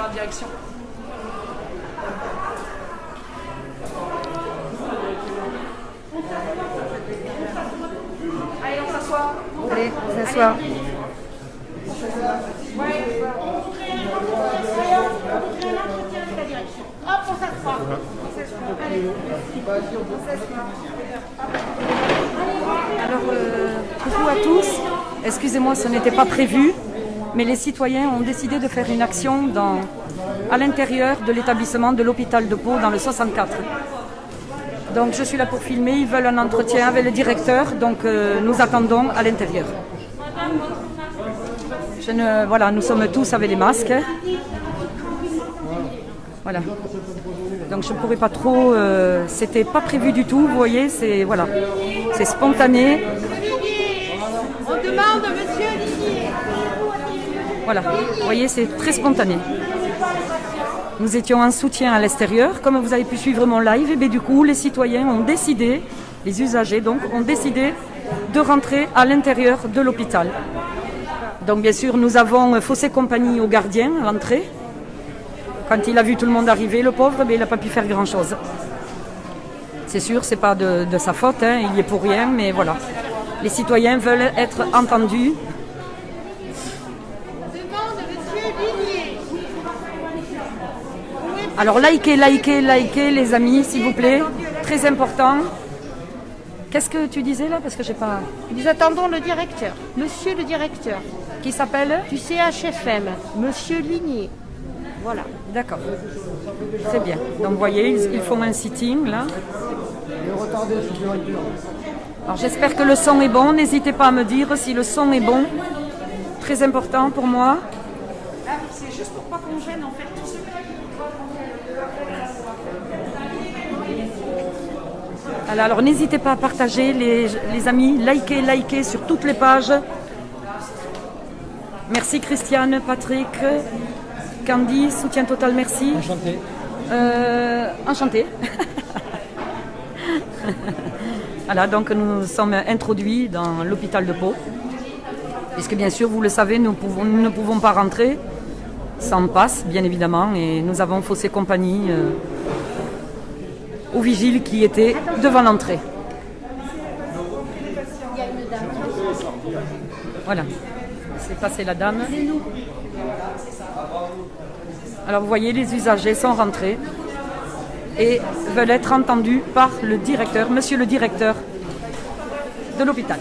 la direction. Allez, on s'assoit. Allez, on s'assoit. Hop, on s'assoit. Alors, coucou à tous. Excusez-moi, ce n'était pas prévu, mais les citoyens ont décidé de faire une action à l'intérieur de l'établissement de l'hôpital de Pau dans le 64. Donc je suis là pour filmer, ils veulent un entretien avec le directeur, donc nous attendons à l'intérieur. Voilà, nous sommes tous avec les masques. Voilà. Donc je ne pourrais pas trop, c'était pas prévu du tout, vous voyez, c'est spontané. On demande monsieur Olivier. Voilà, vous voyez, c'est très spontané. Nous étions en soutien à l'extérieur, comme vous avez pu suivre mon live, et bien du coup les citoyens ont décidé, les usagers donc, ont décidé de rentrer à l'intérieur de l'hôpital. Donc bien sûr nous avons faussé compagnie au gardien à l'entrée. Quand il a vu tout le monde arriver, le pauvre, il n'a pas pu faire grand chose. C'est sûr, c'est pas de sa faute, hein, il y est pour rien, mais voilà. Les citoyens veulent être entendus. Alors likez les amis, s'il vous plaît. Très important. Qu'est-ce que tu disais là? Parce que j'ai pas. Nous attendons le directeur, monsieur le directeur. Qui s'appelle? Du CHFM, monsieur Ligné. Voilà. D'accord. C'est bien. Donc vous voyez, ils font un sitting là. Alors j'espère que le son est bon. N'hésitez pas à me dire si le son est bon. Très important pour moi. C'est juste pour pas qu'on gêne en fait tous ceux Alors n'hésitez pas à partager les amis, likez sur toutes les pages. Merci Christiane, Patrick, Candy, soutien total, merci. Enchanté. Enchanté. Voilà, donc nous sommes introduits dans l'hôpital de Pau. Puisque bien sûr, vous le savez, nous ne pouvons pas rentrer sans passe, bien évidemment, et nous avons faussé compagnie aux vigiles qui étaient devant l'entrée. Voilà, c'est passé la dame. Alors vous voyez, les usagers sont rentrés et veulent être entendus par le directeur, monsieur le directeur de l'hôpital.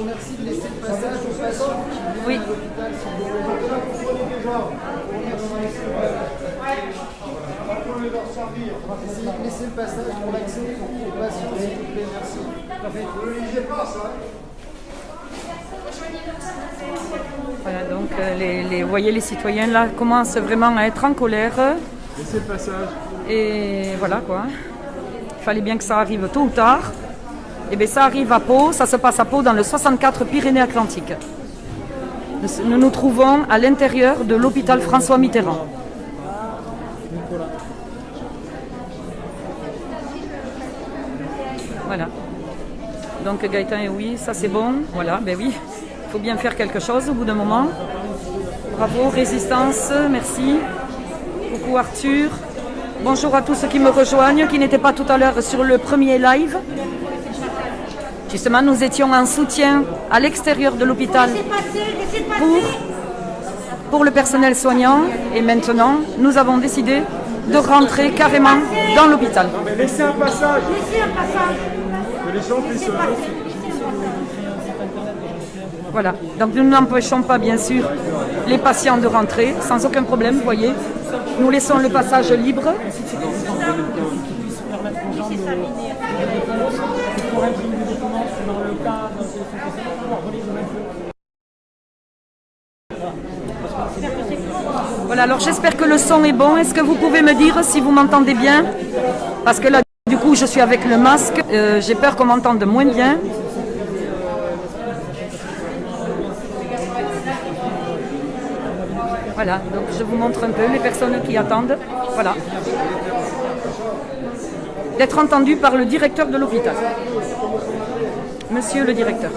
Merci de laisser le passage aux patients qui viennent Oui. à l'hôpital. Essayez de laisser le passage pour l'accès aux patients, s'il vous plaît, merci. Ne pas ça. Voilà, donc vous voyez, les citoyens là commencent vraiment à être en colère. Laissez le passage. Et voilà quoi. Il fallait bien que ça arrive tôt ou tard. Et bien ça arrive à Pau, ça se passe à Pau dans le 64 Pyrénées-Atlantiques. Nous nous trouvons à l'intérieur de l'hôpital François Mitterrand. Voilà. Donc Gaëtan, et oui, ça c'est bon. Voilà, ben oui, il faut bien faire quelque chose au bout d'un moment. Bravo, résistance, merci. Coucou Arthur. Bonjour à tous ceux qui me rejoignent, qui n'étaient pas tout à l'heure sur le premier live. Justement, nous étions en soutien à l'extérieur de l'hôpital pour le personnel soignant. Et maintenant, nous avons décidé de rentrer carrément dans l'hôpital. Laissez un passage. Que les gens puissent. Voilà, donc nous n'empêchons pas bien sûr les patients de rentrer sans aucun problème, vous voyez. Nous laissons le passage libre. Voilà, alors j'espère que le son est bon. Est-ce que vous pouvez me dire si vous m'entendez bien? Parce que là, du coup, coup, je suis avec le masque. J'ai peur qu'on m'entende moins bien. Voilà, donc je vous montre un peu les personnes qui attendent. Voilà. D'être entendu par le directeur de l'hôpital. Monsieur le directeur.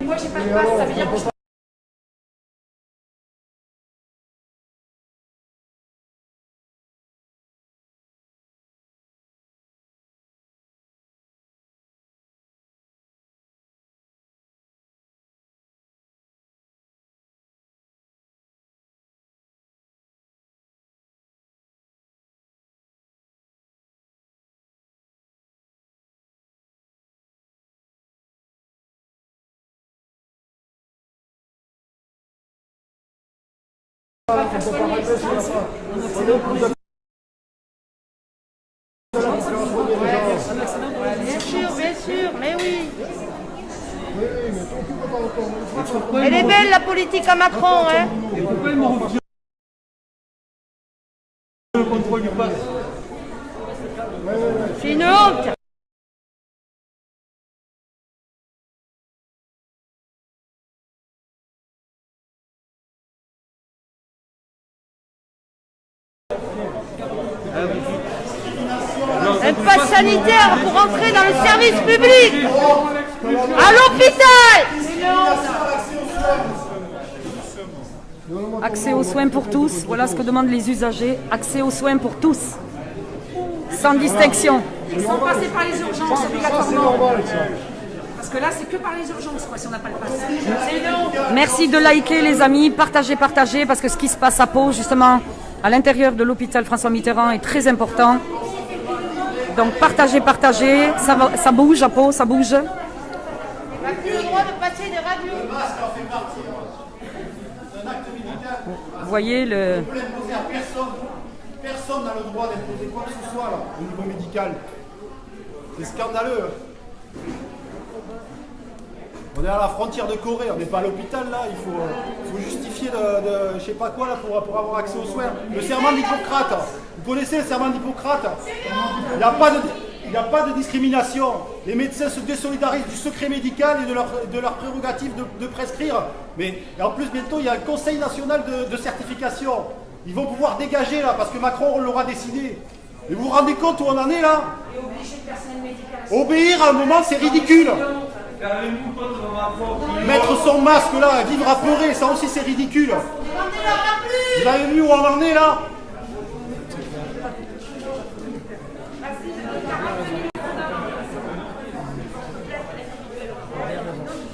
Moi, j'ai pas de passe, ça veut dire que je... Bien sûr, mais oui. Elle est belle la politique à Macron, hein. Et pourquoi ils m'ont refusé le contrôle du pass? C'est une honte. Un pass sanitaire pour entrer dans le service public. À l'hôpital. Accès aux soins pour tous, voilà ce que demandent les usagers. Accès aux soins pour tous, sans distinction. Sans passer par les urgences obligatoirement. Parce que là, c'est que par les urgences, quoi, si on n'a pas le pass. C'est non. Merci de liker les amis, partagez, parce que ce qui se passe à Pau, justement, à l'intérieur de l'hôpital François Mitterrand est très important. Donc partagez, ça bouge à Pau, ça bouge. On n'a plus le droit de passer des radios. Vous voyez le... Personne n'a le droit d'imposer quoi que ce soit là, au niveau médical. C'est scandaleux. On est à la frontière de Corée, on n'est pas à l'hôpital là, il faut justifier de je sais pas quoi là pour avoir accès aux soins. Le serment d'Hippocrate, vous connaissez le serment d'Hippocrate? Il n'y a pas de discrimination. Les médecins se désolidarisent du secret médical et de leur prérogative de prescrire. Mais en plus bientôt il y a un conseil national de certification. Ils vont pouvoir dégager là parce que Macron l'aura décidé. Et vous vous rendez compte où on en est là? Obéir à un moment c'est ridicule. Mettre son masque là, vivre apeuré, ça aussi c'est ridicule. Vous avez vu où on en est là?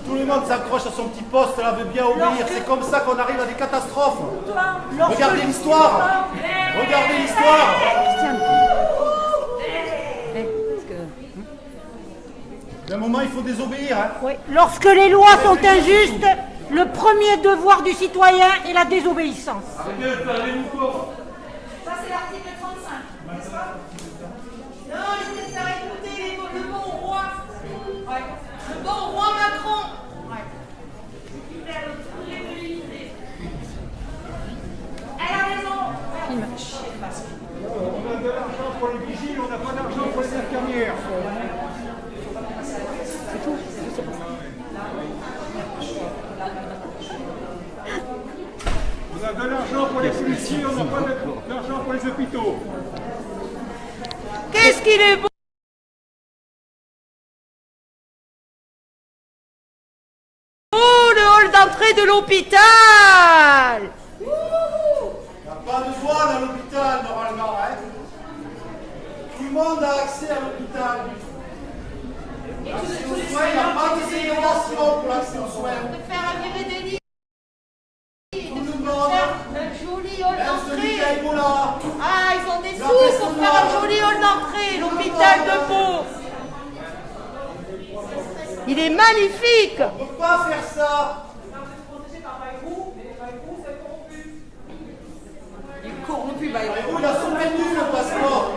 Tout le monde s'accroche à son petit poste, là veut bien obéir. C'est comme ça qu'on arrive à des catastrophes. Regardez l'histoire. Regardez l'histoire. D'un moment, il faut désobéir. Hein. Oui. Lorsque les lois sont injustes, le premier devoir du citoyen est la désobéissance. Ça, c'est l'article 35, n'est-ce pas? Non, je vais faire écouter le bon roi. Ouais. Le bon roi Macron. Elle a raison. On a de l'argent pour les vigiles, on n'a pas d'argent pour les infirmières. On a de l'argent pour les policiers, on n'a pas d'argent pour les hôpitaux. Qu'est-ce qu'il est beau! Oh, le hall d'entrée de l'hôpital! Il n'y a pas de douane à l'hôpital normalement. Hein. Tout le monde a accès à l'hôpital. L'accès aux soins, il n'y a pas de ségrégation pour l'accès aux soins. On peut faire virer des lits. Tout le monde. Un joli hall Même celui qui a d'entrée. Ebola. Ah, ils ont des sous pour faire un joli hall d'entrée, l'hôpital de Pau. Il est magnifique. On ne peut pas faire ça. Corrompu, Bayrou. Il a soutenu le passeport.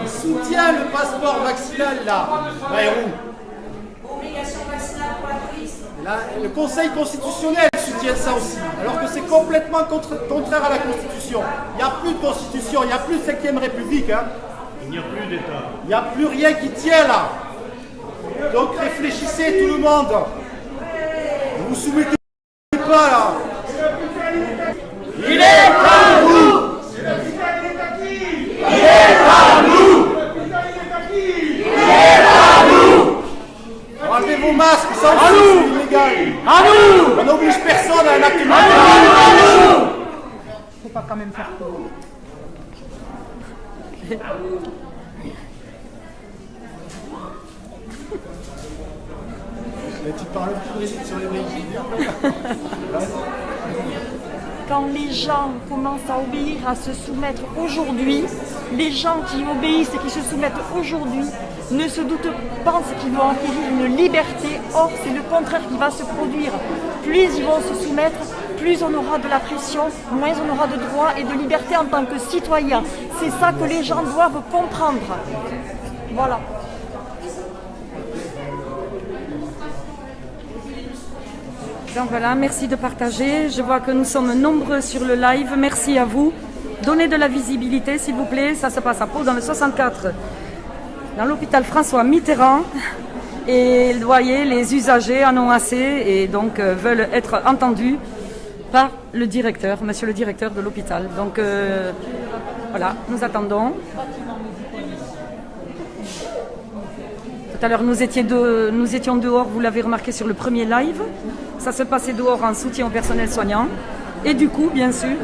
Il soutient le passeport vaccinal, là, Bayrou. Obligation vaccinale pour la police. Là, le Conseil constitutionnel soutient ça aussi, alors que c'est complètement contraire à la Constitution. Il n'y a plus de Constitution, il n'y a plus de 5e République. Hein. Il n'y a plus d'État. Il n'y a plus rien qui tient là. Donc réfléchissez tout le monde. Ne vous soumettez pas là. Il est à nous. Il est à nous. Il est à nous. Enlevez vos masques, ça aussi c'est illégal. À nous. On n'oblige personne à un acte illégal. À nous. Faut pas quand même faire peur. Mais tu parles plus Brigitte sur les Brigitte. Quand les gens commencent à obéir, à se soumettre aujourd'hui, les gens qui obéissent et qui se soumettent aujourd'hui ne se doutent, pensent qu'ils vont acquérir une liberté. Or, c'est le contraire qui va se produire. Plus ils vont se soumettre, plus on aura de la pression, moins on aura de droits et de liberté en tant que citoyen. C'est ça que les gens doivent comprendre. Voilà. Donc voilà, merci de partager. Je vois que nous sommes nombreux sur le live. Merci à vous. Donnez de la visibilité, s'il vous plaît. Ça se passe à Pau, dans le 64, dans l'hôpital François Mitterrand. Et vous voyez, les usagers en ont assez et donc veulent être entendus par le directeur, monsieur le directeur de l'hôpital. Donc voilà, nous attendons. Tout à l'heure, nous étions dehors, vous l'avez remarqué sur le premier live. Ça se passait dehors en soutien au personnel soignant. Et du coup, bien sûr,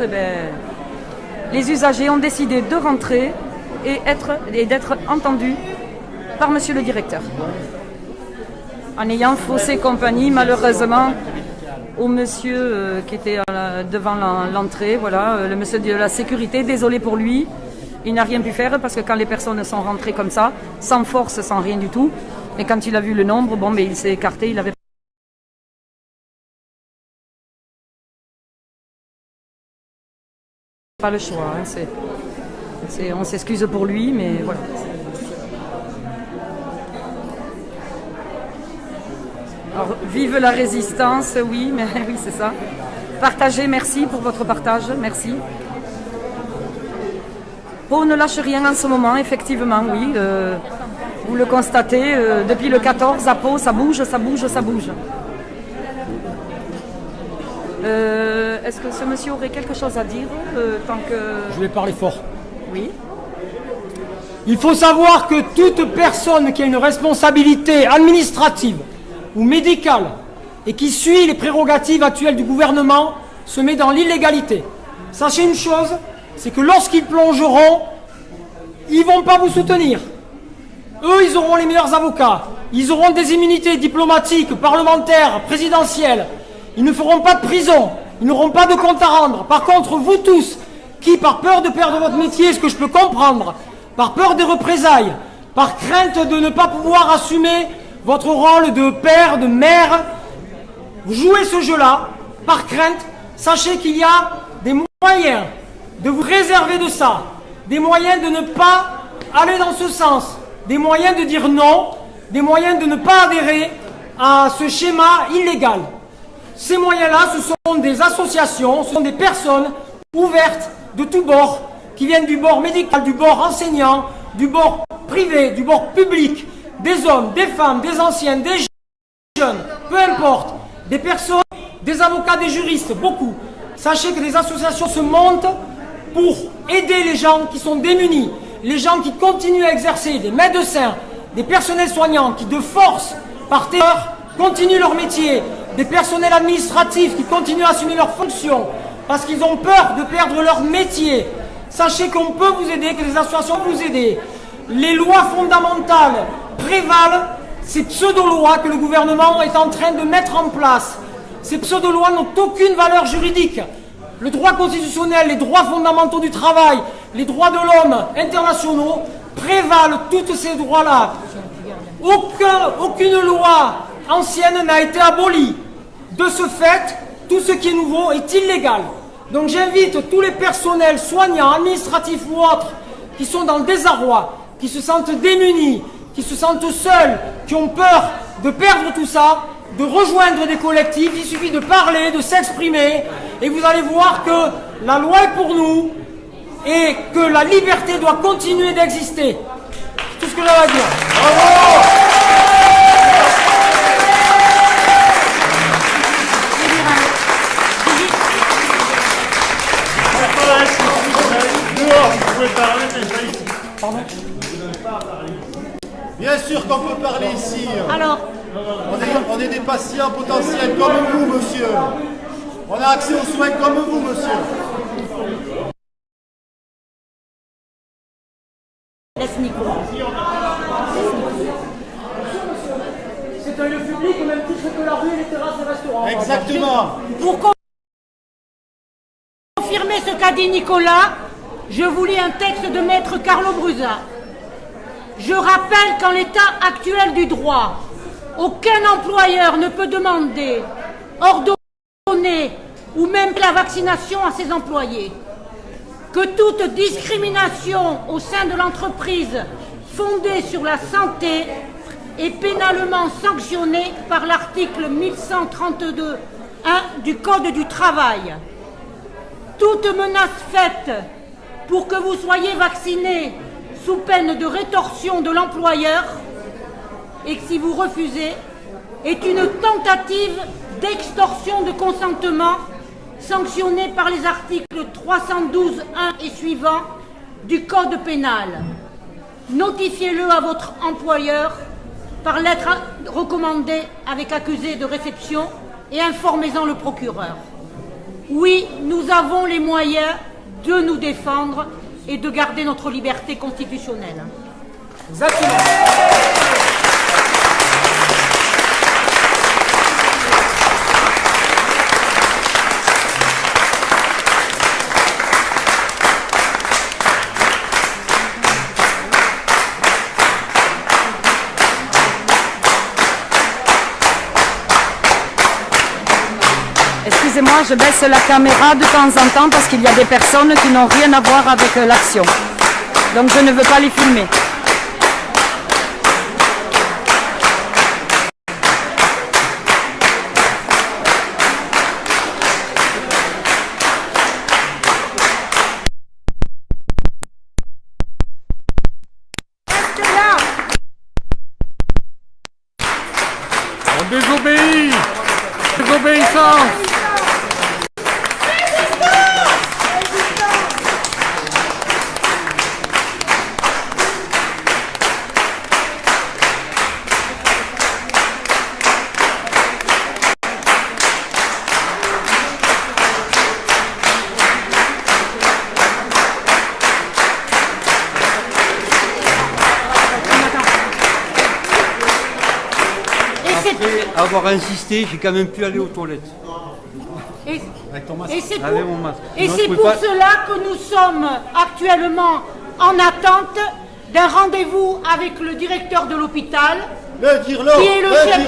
les usagers ont décidé de rentrer et d'être entendus par monsieur le directeur. En ayant faussé compagnie, malheureusement, au monsieur qui était devant l'entrée, voilà, le monsieur de la sécurité, désolé pour lui. Il n'a rien pu faire parce que quand les personnes sont rentrées comme ça, sans force, sans rien du tout, et quand il a vu le nombre, bon, mais il s'est écarté, il avait pas le choix. Hein, on s'excuse pour lui, mais voilà. Alors, vive la résistance, oui, mais oui, c'est ça. Partagez, merci pour votre partage, merci. Pau ne lâche rien en ce moment, effectivement, oui. Vous le constatez, depuis le 14 à Pau, ça bouge, ça bouge, ça bouge. Est-ce que ce monsieur aurait quelque chose à dire tant que... Je vais parler fort. Oui. Il faut savoir que toute personne qui a une responsabilité administrative ou médicale et qui suit les prérogatives actuelles du gouvernement se met dans l'illégalité. Sachez une chose, c'est que lorsqu'ils plongeront, ils ne vont pas vous soutenir. Eux, ils auront les meilleurs avocats. Ils auront des immunités diplomatiques, parlementaires, présidentielles. Ils ne feront pas de prison. Ils n'auront pas de compte à rendre. Par contre, vous tous, qui, par peur de perdre votre métier, ce que je peux comprendre, par peur des représailles, par crainte de ne pas pouvoir assumer votre rôle de père, de mère, vous jouez ce jeu-là, par crainte, sachez qu'il y a des moyens de vous réserver de ça, des moyens de ne pas aller dans ce sens, des moyens de dire non, des moyens de ne pas adhérer à ce schéma illégal. Ces moyens-là, ce sont des associations, ce sont des personnes ouvertes de tous bords, qui viennent du bord médical, du bord enseignant, du bord privé, du bord public, des hommes, des femmes, des anciens, des jeunes, peu importe, des personnes, des avocats, des juristes, beaucoup. Sachez que les associations se montent pour aider les gens qui sont démunis, les gens qui continuent à exercer, des médecins, des personnels soignants qui de force, par terreur, continuent leur métier, des personnels administratifs qui continuent à assumer leurs fonctions parce qu'ils ont peur de perdre leur métier. Sachez qu'on peut vous aider, que les associations peuvent vous aider. Les lois fondamentales prévalent ces pseudo-lois que le gouvernement est en train de mettre en place. Ces pseudo-lois n'ont aucune valeur juridique. Le droit constitutionnel, les droits fondamentaux du travail, les droits de l'homme internationaux prévalent tous ces droits-là. Aucune loi ancienne n'a été abolie. De ce fait, tout ce qui est nouveau est illégal. Donc j'invite tous les personnels soignants, administratifs ou autres, qui sont dans le désarroi, qui se sentent démunis, qui se sentent seuls, qui ont peur de perdre tout ça, de rejoindre des collectifs. Il suffit de parler, de s'exprimer, et vous allez voir que la loi est pour nous et que la liberté doit continuer d'exister. C'est tout ce que j'ai à dire. Bravo! Bien sûr qu'on peut parler ici. Alors, On est des patients potentiels comme vous, monsieur. On a accès aux soins comme vous, monsieur. laisse Nicolas. C'est un lieu public au même titre que la rue et les terrasses et restaurants. Exactement. Pour confirmer ce qu'a dit Nicolas, je vous lis un texte de maître Carlo Brusa. Je rappelle qu'en l'état actuel du droit, aucun employeur ne peut demander, ordonner ou même la vaccination à ses employés. Que toute discrimination au sein de l'entreprise fondée sur la santé est pénalement sanctionnée par l'article 1132.1 du Code du travail. Toute menace faite pour que vous soyez vacciné sous peine de rétorsion de l'employeur et que si vous refusez, est une tentative d'extorsion de consentement sanctionnée par les articles 312.1 et suivants du Code pénal. Notifiez-le à votre employeur par lettre recommandée avec accusé de réception et informez-en le procureur. Oui, nous avons les moyens de nous défendre et de garder notre liberté constitutionnelle. Exactement. Excusez-moi, je baisse la caméra de temps en temps parce qu'il y a des personnes qui n'ont rien à voir avec l'action. Donc je ne veux pas les filmer. On désobéit. Désobéissance. Après avoir insisté, j'ai quand même pu aller aux toilettes. Et c'est Avec mon masque. et Sinon, c'est je pouvais pour pas- cela que nous sommes actuellement en attente d'un rendez-vous avec le directeur de l'hôpital, Le dire-le. qui est le chef...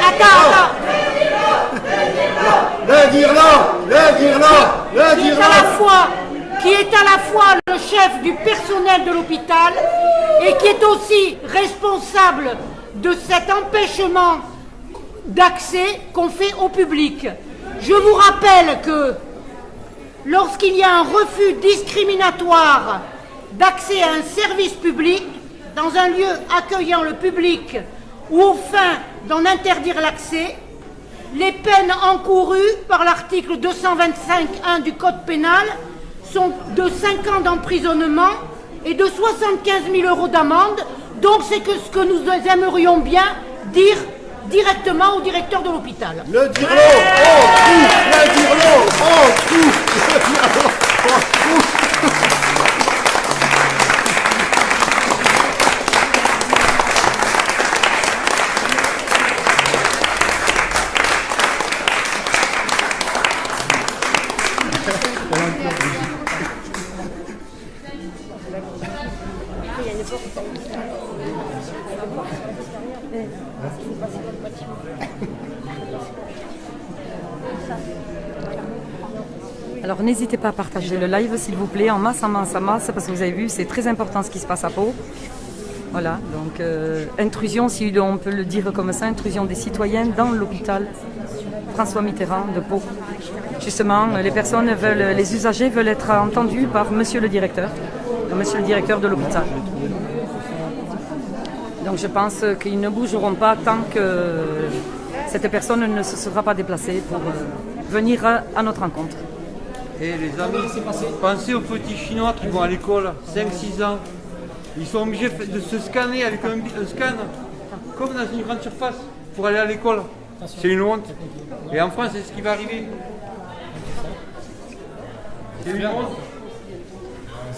Attends. Le dire-le. Le dire-le. Le Qui est à la fois le chef du personnel de l'hôpital et qui est aussi responsable de cet empêchement d'accès qu'on fait au public. Je vous rappelle que lorsqu'il y a un refus discriminatoire d'accès à un service public dans un lieu accueillant le public ou aux fins d'en interdire l'accès, les peines encourues par l'article 225.1 du Code pénal sont de 5 ans d'emprisonnement et de 75 000 € d'amende. Donc c'est ce que nous aimerions bien dire directement au directeur de l'hôpital. Le dire-le. Oh, tout. Le dire-le. Oh, tout. Le dire-le. Oh, tout. Alors n'hésitez pas à partager le live s'il vous plaît, en masse, parce que vous avez vu, c'est très important ce qui se passe à Pau. Voilà, donc intrusion, si on peut le dire comme ça, intrusion des citoyens dans l'hôpital François Mitterrand de Pau. Justement, les usagers veulent être entendus par monsieur le directeur de l'hôpital. Donc je pense qu'ils ne bougeront pas tant que cette personne ne se sera pas déplacée pour venir à notre rencontre. Et les amis, pensez aux petits Chinois qui vont à l'école, 5-6 ans. Ils sont obligés de se scanner avec un scan, comme dans une grande surface, pour aller à l'école. C'est une honte. Et en France, c'est ce qui va arriver. C'est une honte.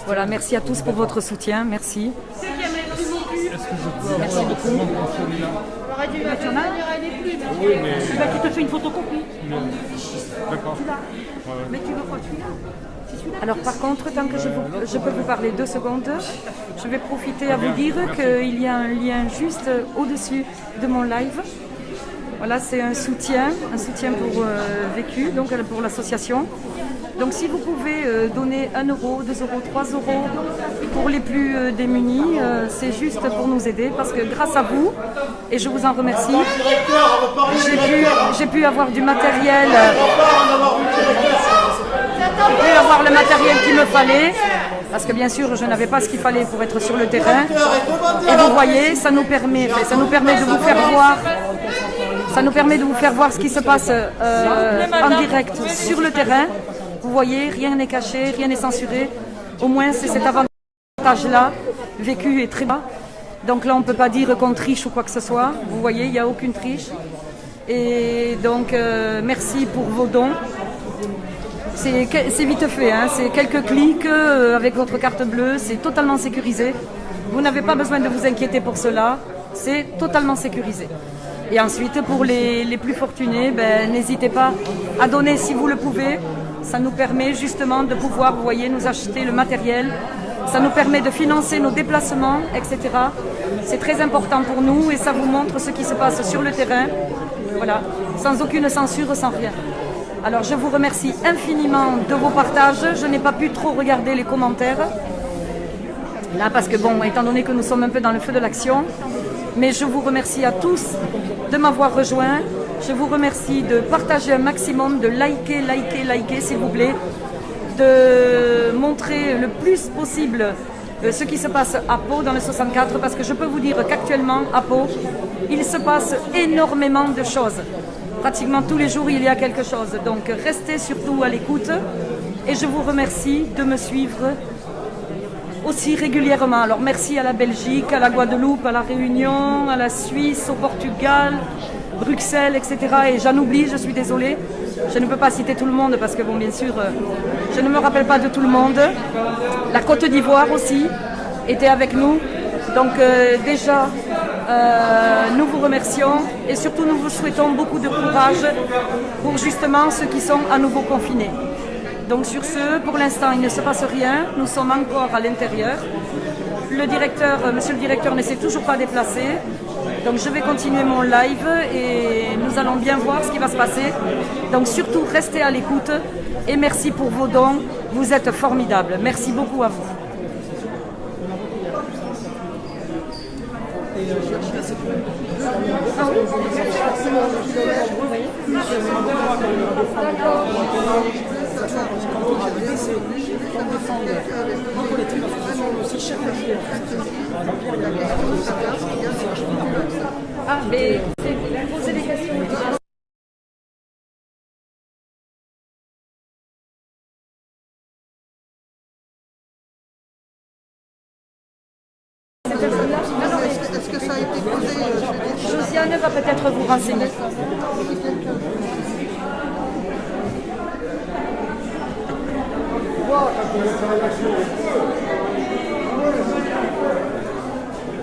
Voilà, merci à tous pour votre soutien, merci. Merci beaucoup. Oui, mais... Tu te fais une photocopie. D'accord. Mais tu veux quoi, celui-là? Alors par contre, tant que je peux vous parler 2 secondes, je vais profiter à vous dire qu'il y a un lien juste au-dessus de mon live. Voilà, c'est un soutien pour Vécu, donc pour l'association. Donc si vous pouvez donner 1 euro, 2 euros, 3 euros pour les plus démunis, c'est juste pour nous aider parce que grâce à vous, et je vous en remercie, j'ai pu avoir du matériel. J'ai pu avoir le matériel qu'il me fallait, parce que bien sûr je n'avais pas ce qu'il fallait pour être sur le terrain. Et vous voyez, ça nous permet de vous faire voir. Ça nous permet de vous faire voir ce qui se passe en direct sur le terrain. Vous voyez, rien n'est caché, rien n'est censuré. Au moins c'est cet avantage-là. Vécu est très bas. Donc là on ne peut pas dire qu'on triche ou quoi que ce soit. Vous voyez, il n'y a aucune triche. Et donc merci pour vos dons. C'est vite fait, hein. C'est quelques clics avec votre carte bleue, c'est totalement sécurisé. Vous n'avez pas besoin de vous inquiéter pour cela, c'est totalement sécurisé. Et ensuite, pour les plus fortunés, n'hésitez pas à donner si vous le pouvez. Ça nous permet justement de pouvoir, vous voyez, nous acheter le matériel. Ça nous permet de financer nos déplacements, etc. C'est très important pour nous et ça vous montre ce qui se passe sur le terrain. Voilà, sans aucune censure, sans rien. Alors je vous remercie infiniment de vos partages. Je n'ai pas pu trop regarder les commentaires. Là, parce que bon, étant donné que nous sommes un peu dans le feu de l'action. Mais je vous remercie à tous de m'avoir rejoint. Je vous remercie de partager un maximum, de liker, s'il vous plaît. De montrer le plus possible ce qui se passe à Pau dans le 64. Parce que je peux vous dire qu'actuellement, à Pau, il se passe énormément de choses. Pratiquement tous les jours, il y a quelque chose. Donc, restez surtout à l'écoute. Et je vous remercie de me suivre aussi régulièrement. Alors, merci à la Belgique, à la Guadeloupe, à la Réunion, à la Suisse, au Portugal, Bruxelles, etc. Et j'en oublie, je suis désolée. Je ne peux pas citer tout le monde parce que, bon, bien sûr, je ne me rappelle pas de tout le monde. La Côte d'Ivoire aussi était avec nous. Donc, déjà... nous vous remercions et surtout nous vous souhaitons beaucoup de courage pour justement ceux qui sont à nouveau confinés. Donc sur ce, pour l'instant, il ne se passe rien. Nous sommes encore à l'intérieur. Monsieur le directeur ne s'est toujours pas déplacé. Donc je vais continuer mon live et nous allons bien voir ce qui va se passer. Donc surtout, restez à l'écoute et merci pour vos dons. Vous êtes formidables. Merci beaucoup à vous. Ah, mais posez des questions. Est-ce que ça a été posé Josiane va peut-être vous renseigner.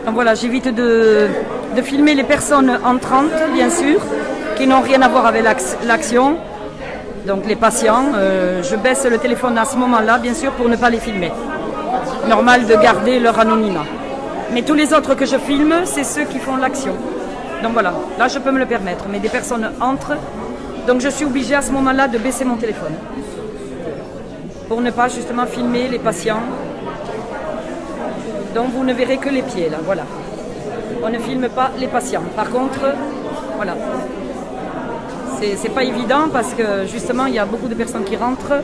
Donc voilà, j'évite de filmer les personnes entrantes, bien sûr, qui n'ont rien à voir avec l'action. Donc les patients, je baisse le téléphone à ce moment-là, bien sûr, pour ne pas les filmer. Normal de garder leur anonymat. Mais tous les autres que je filme, c'est ceux qui font l'action. Donc voilà, là je peux me le permettre, mais des personnes entrent, donc je suis obligée à ce moment-là de baisser mon téléphone pour ne pas justement filmer les patients. Donc vous ne verrez que les pieds là, voilà. On ne filme pas les patients. Par contre, voilà. C'est pas évident parce que justement il y a beaucoup de personnes qui rentrent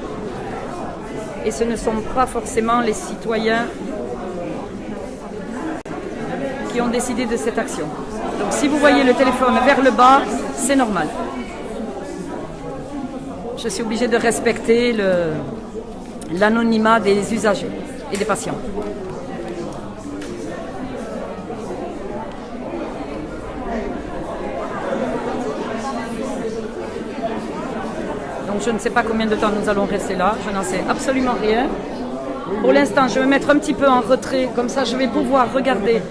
et ce ne sont pas forcément les citoyens qui ont décidé de cette action. Donc si vous voyez le téléphone vers le bas, c'est normal. Je suis obligée de respecter l'anonymat des usagers et des patients. Donc je ne sais pas combien de temps nous allons rester là, je n'en sais absolument rien. Pour l'instant, je vais me mettre un petit peu en retrait, comme ça je vais pouvoir regarder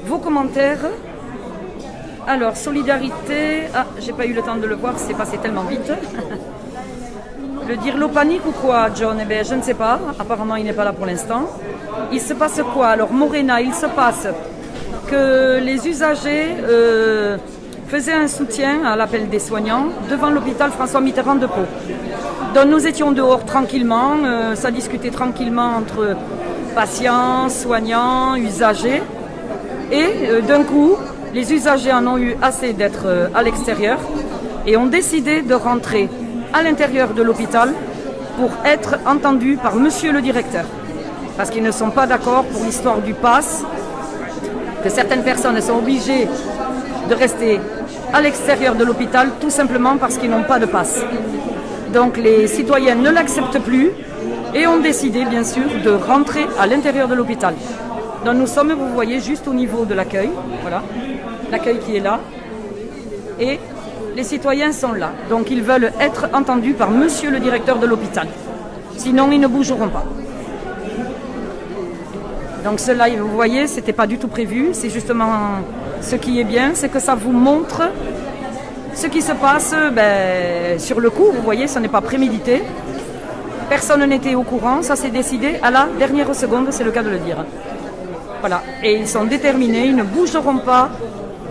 vos commentaires. Alors, solidarité, ah, j'ai pas eu le temps de le voir, c'est passé tellement vite. Le dirlo panique ou quoi, John? Eh bien, je ne sais pas, apparemment il n'est pas là pour l'instant. Il se passe quoi? Alors, Morena, il se passe que les usagers faisaient un soutien à l'appel des soignants devant l'hôpital François Mitterrand de Pau. Donc nous étions dehors tranquillement, ça discutait tranquillement entre patients, soignants, usagers. Et d'un coup, les usagers en ont eu assez d'être à l'extérieur et ont décidé de rentrer à l'intérieur de l'hôpital pour être entendus par monsieur le directeur. Parce qu'ils ne sont pas d'accord pour l'histoire du pass, que certaines personnes sont obligées de rester à l'extérieur de l'hôpital tout simplement parce qu'ils n'ont pas de pass. Donc les citoyens ne l'acceptent plus et ont décidé bien sûr de rentrer à l'intérieur de l'hôpital. Donc nous sommes, vous voyez, juste au niveau de l'accueil, voilà, l'accueil qui est là, et les citoyens sont là. Donc ils veulent être entendus par monsieur le directeur de l'hôpital. Sinon ils ne bougeront pas. Donc ce live, vous voyez, c'était pas du tout prévu, c'est justement ce qui est bien, c'est que ça vous montre ce qui se passe sur le coup, vous voyez, ce n'est pas prémédité. Personne n'était au courant, ça s'est décidé à la dernière seconde, c'est le cas de le dire. Voilà, et ils sont déterminés, ils ne bougeront pas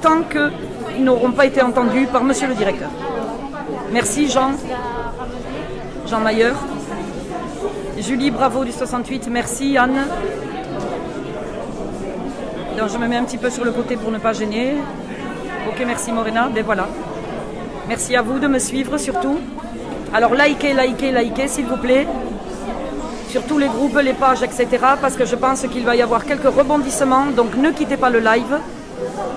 tant qu'ils n'auront pas été entendus par monsieur le directeur. Merci Jean Mailleur. Julie Bravo du 68, merci Anne. Donc je me mets un petit peu sur le côté pour ne pas gêner. Ok, merci Morena, ben voilà. Merci à vous de me suivre surtout. Alors likez s'il vous plaît. Sur tous les groupes, les pages, etc. Parce que je pense qu'il va y avoir quelques rebondissements. Donc ne quittez pas le live.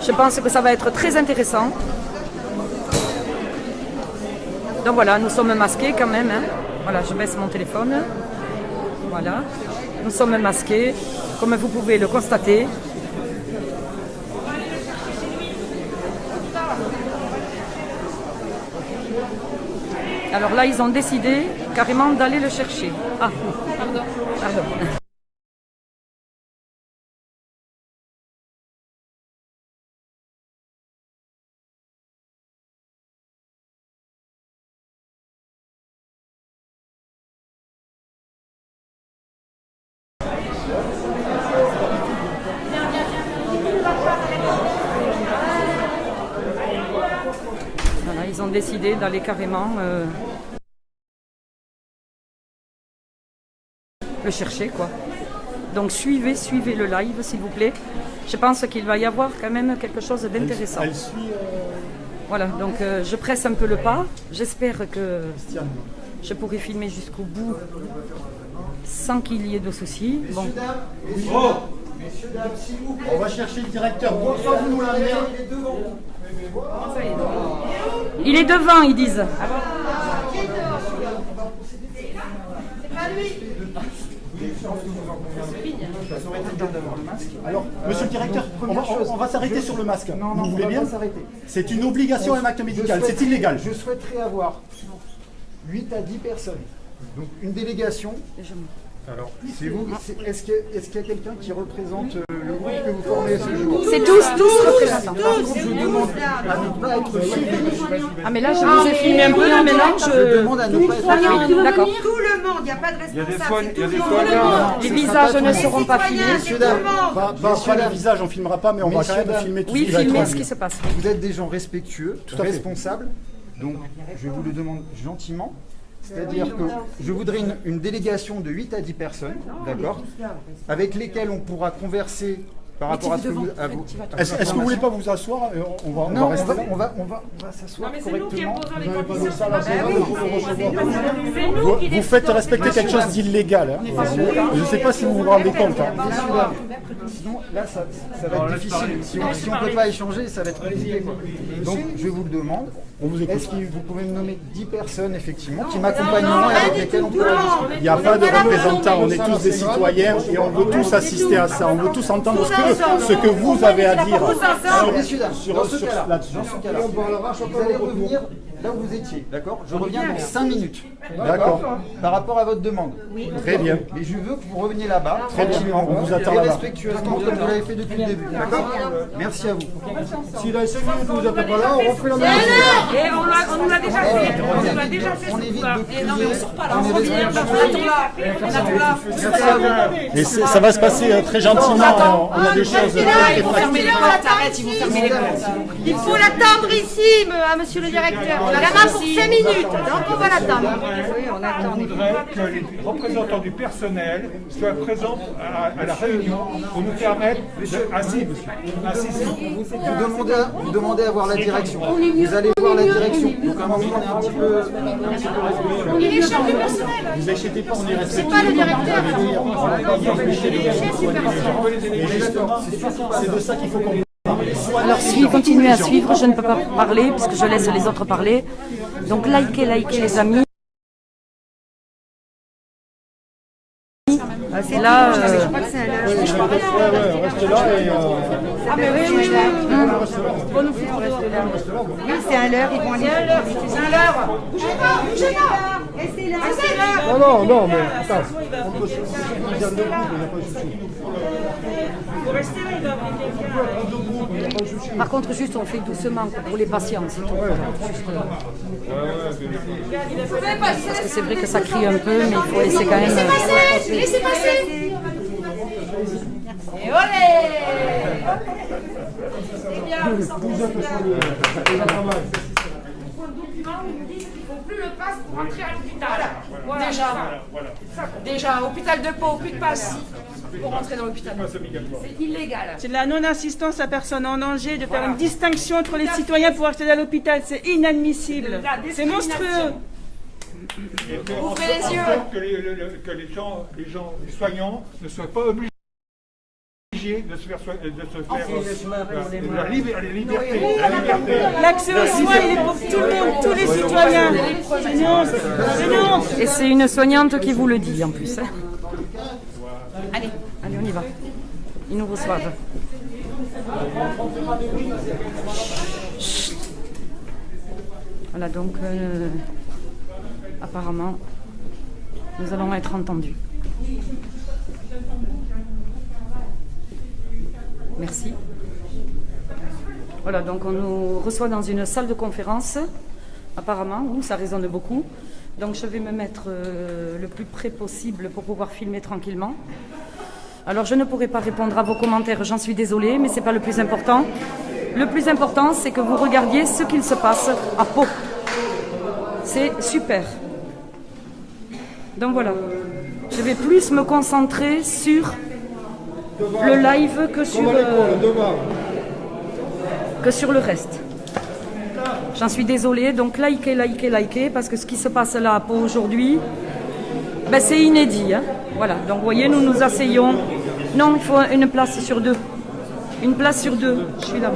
Je pense que ça va être très intéressant. Donc voilà, nous sommes masqués quand même. Hein. Voilà, je baisse mon téléphone. Voilà. Nous sommes masqués, comme vous pouvez le constater. Alors là, ils ont décidé carrément d'aller le chercher. Ah, pardon. Voilà, ils ont décidé d'aller carrément le chercher, quoi. Donc suivez le live, s'il vous plaît. Je pense qu'il va y avoir quand même quelque chose d'intéressant. Elle suit... Voilà, donc je presse un peu le pas. J'espère que je pourrai filmer jusqu'au bout sans qu'il y ait de soucis. Bon. On va chercher le directeur. Pourquoi vous nous l'amenez? Il est devant, ils disent. Alors, monsieur le directeur, on va s'arrêter sur le masque. Non, vous voulez bien? C'est une obligation, un acte médical, c'est illégal. Je souhaiterais avoir 8 à 10 personnes. Donc une délégation Alors, c'est vous. Est-ce qu'il y a quelqu'un qui représente le groupe que vous formez ce jour? C'est tous représentants. Par contre, je demande à ne pas être filmé. Ah mais là je vous ai filmé un peu, là maintenant Je demande à ne pas être filmé. D'accord. Tout le monde, il n'y a pas de responsable. Il y a des soignants. Les visages ne seront pas filmés. Messieurs, dames, Pas le visage, on filmera pas, mais on va quand même filmer tout Oui, ce qui va filmer être ce qui se passe. vous êtes des gens respectueux, à fait. responsables. Donc, je vous le demande gentiment. C'est-à-dire que je voudrais une délégation de 8 à 10 personnes, d'accord, avec lesquelles on pourra converser par rapport à ce que vous... Est-ce que vous voulez pas vous asseoir? Non, rester. on va s'asseoir correctement. Vous faites respecter quelque chose d'illégal. Hein. Je ne sais pas si vous vous rendez compte. Hein. Sinon, là, ça va être difficile. Si on ne peut pas échanger, ça va être compliqué, quoi. Donc, je vous le demande. Est-ce que vous pouvez me nommer 10 personnes, effectivement, qui m'accompagneront et avec lesquelles on pourra discuter? Il n'y a pas de représentants, on est tous des citoyens et on veut tous assister à ça. On veut tous entendre ce que vous avez à dire. Alors, messieurs, dames, dans ce cas-là, vous allez revenir là où vous étiez, d'accord? Je reviens dans 5 minutes, D'accord. par rapport à votre demande. Très bien. Mais je veux que vous reveniez là-bas, Tranquillement, on vous attend et là-bas. respectueusement, comme vous l'avez fait depuis le début, d'accord? Merci à vous. Si dans les 5 minutes vous n'êtes pas là, on refait la même chose. Et on nous l'a déjà fait. On nous l'a déjà fait. On évite ce coup-là. de Et non, mais on sort pas là. on On évite revient. de On attend là. Merci à vous. Et ça va se passer très gentiment. On a des choses très Ils vont fermer les pratiques. portes. Arrête, ils vont fermer les portes. Il faut l'attendre ici, monsieur le directeur. Il en a pour 5 minutes, donc on va l'attendre. On voudrait que les représentants du personnel soient présents à la réunion pour nous permettre de... Assis, monsieur. Vous demandez à voir la direction. Vous allez voir la direction. Donc à un moment, on est un petit peu respectueux. Il est chef du personnel. Vous inquiétez pas, on est respectueux. Pas le directeur. C'est de ça qu'il faut qu'on parle. Alors si vous continuez à suivre, je ne peux pas parler puisque je laisse les autres parler. Donc likez les amis. Et là, Restez là et... Ah mais oui. Oui, c'est à l'heure, ils vont aller. C'est à l'heure. Bougez pas. Restez là. Non, mais attends. par contre, juste on fait doucement pour les patients, c'est tout. Parce que c'est vrai que ça crie un peu, mais il faut laisser quand même. Laissez passer. Et olé. C'est bien. Ils nous disent qu'il ne faut plus le pass pour entrer à l'hôpital. Voilà. Déjà, hôpital de Pau, plus de passe pour rentrer dans l'hôpital. C'est illégal. C'est de la non-assistance à personne en danger, de faire une distinction entre les citoyens pour accéder à l'hôpital. C'est inadmissible. C'est monstrueux. Ouvrez les yeux. Que les gens, les soignants ne soient pas obligés de se faire la liberté. L'accès aux soins, il est pour tout le monde, tous les citoyens. C'est non. Et c'est une soignante qui vous le dit en plus. Hein. Allez, on y va. Ils nous reçoivent. Chut. Voilà, donc apparemment, nous allons être entendus. Merci. Voilà, donc on nous reçoit dans une salle de conférence, apparemment, où ça résonne beaucoup. Donc je vais me mettre le plus près possible pour pouvoir filmer tranquillement. Alors je ne pourrai pas répondre à vos commentaires, j'en suis désolée, mais ce n'est pas le plus important. Le plus important, c'est que vous regardiez ce qu'il se passe à Pau. C'est super. Donc voilà, je vais plus me concentrer sur le live que sur le reste. J'en suis désolée, donc likez, parce que ce qui se passe là à Pau aujourd'hui, ben, c'est inédit. Hein. Voilà, donc vous voyez, nous nous asseyons. Non, il faut une place sur deux. Une place sur deux, je suis là.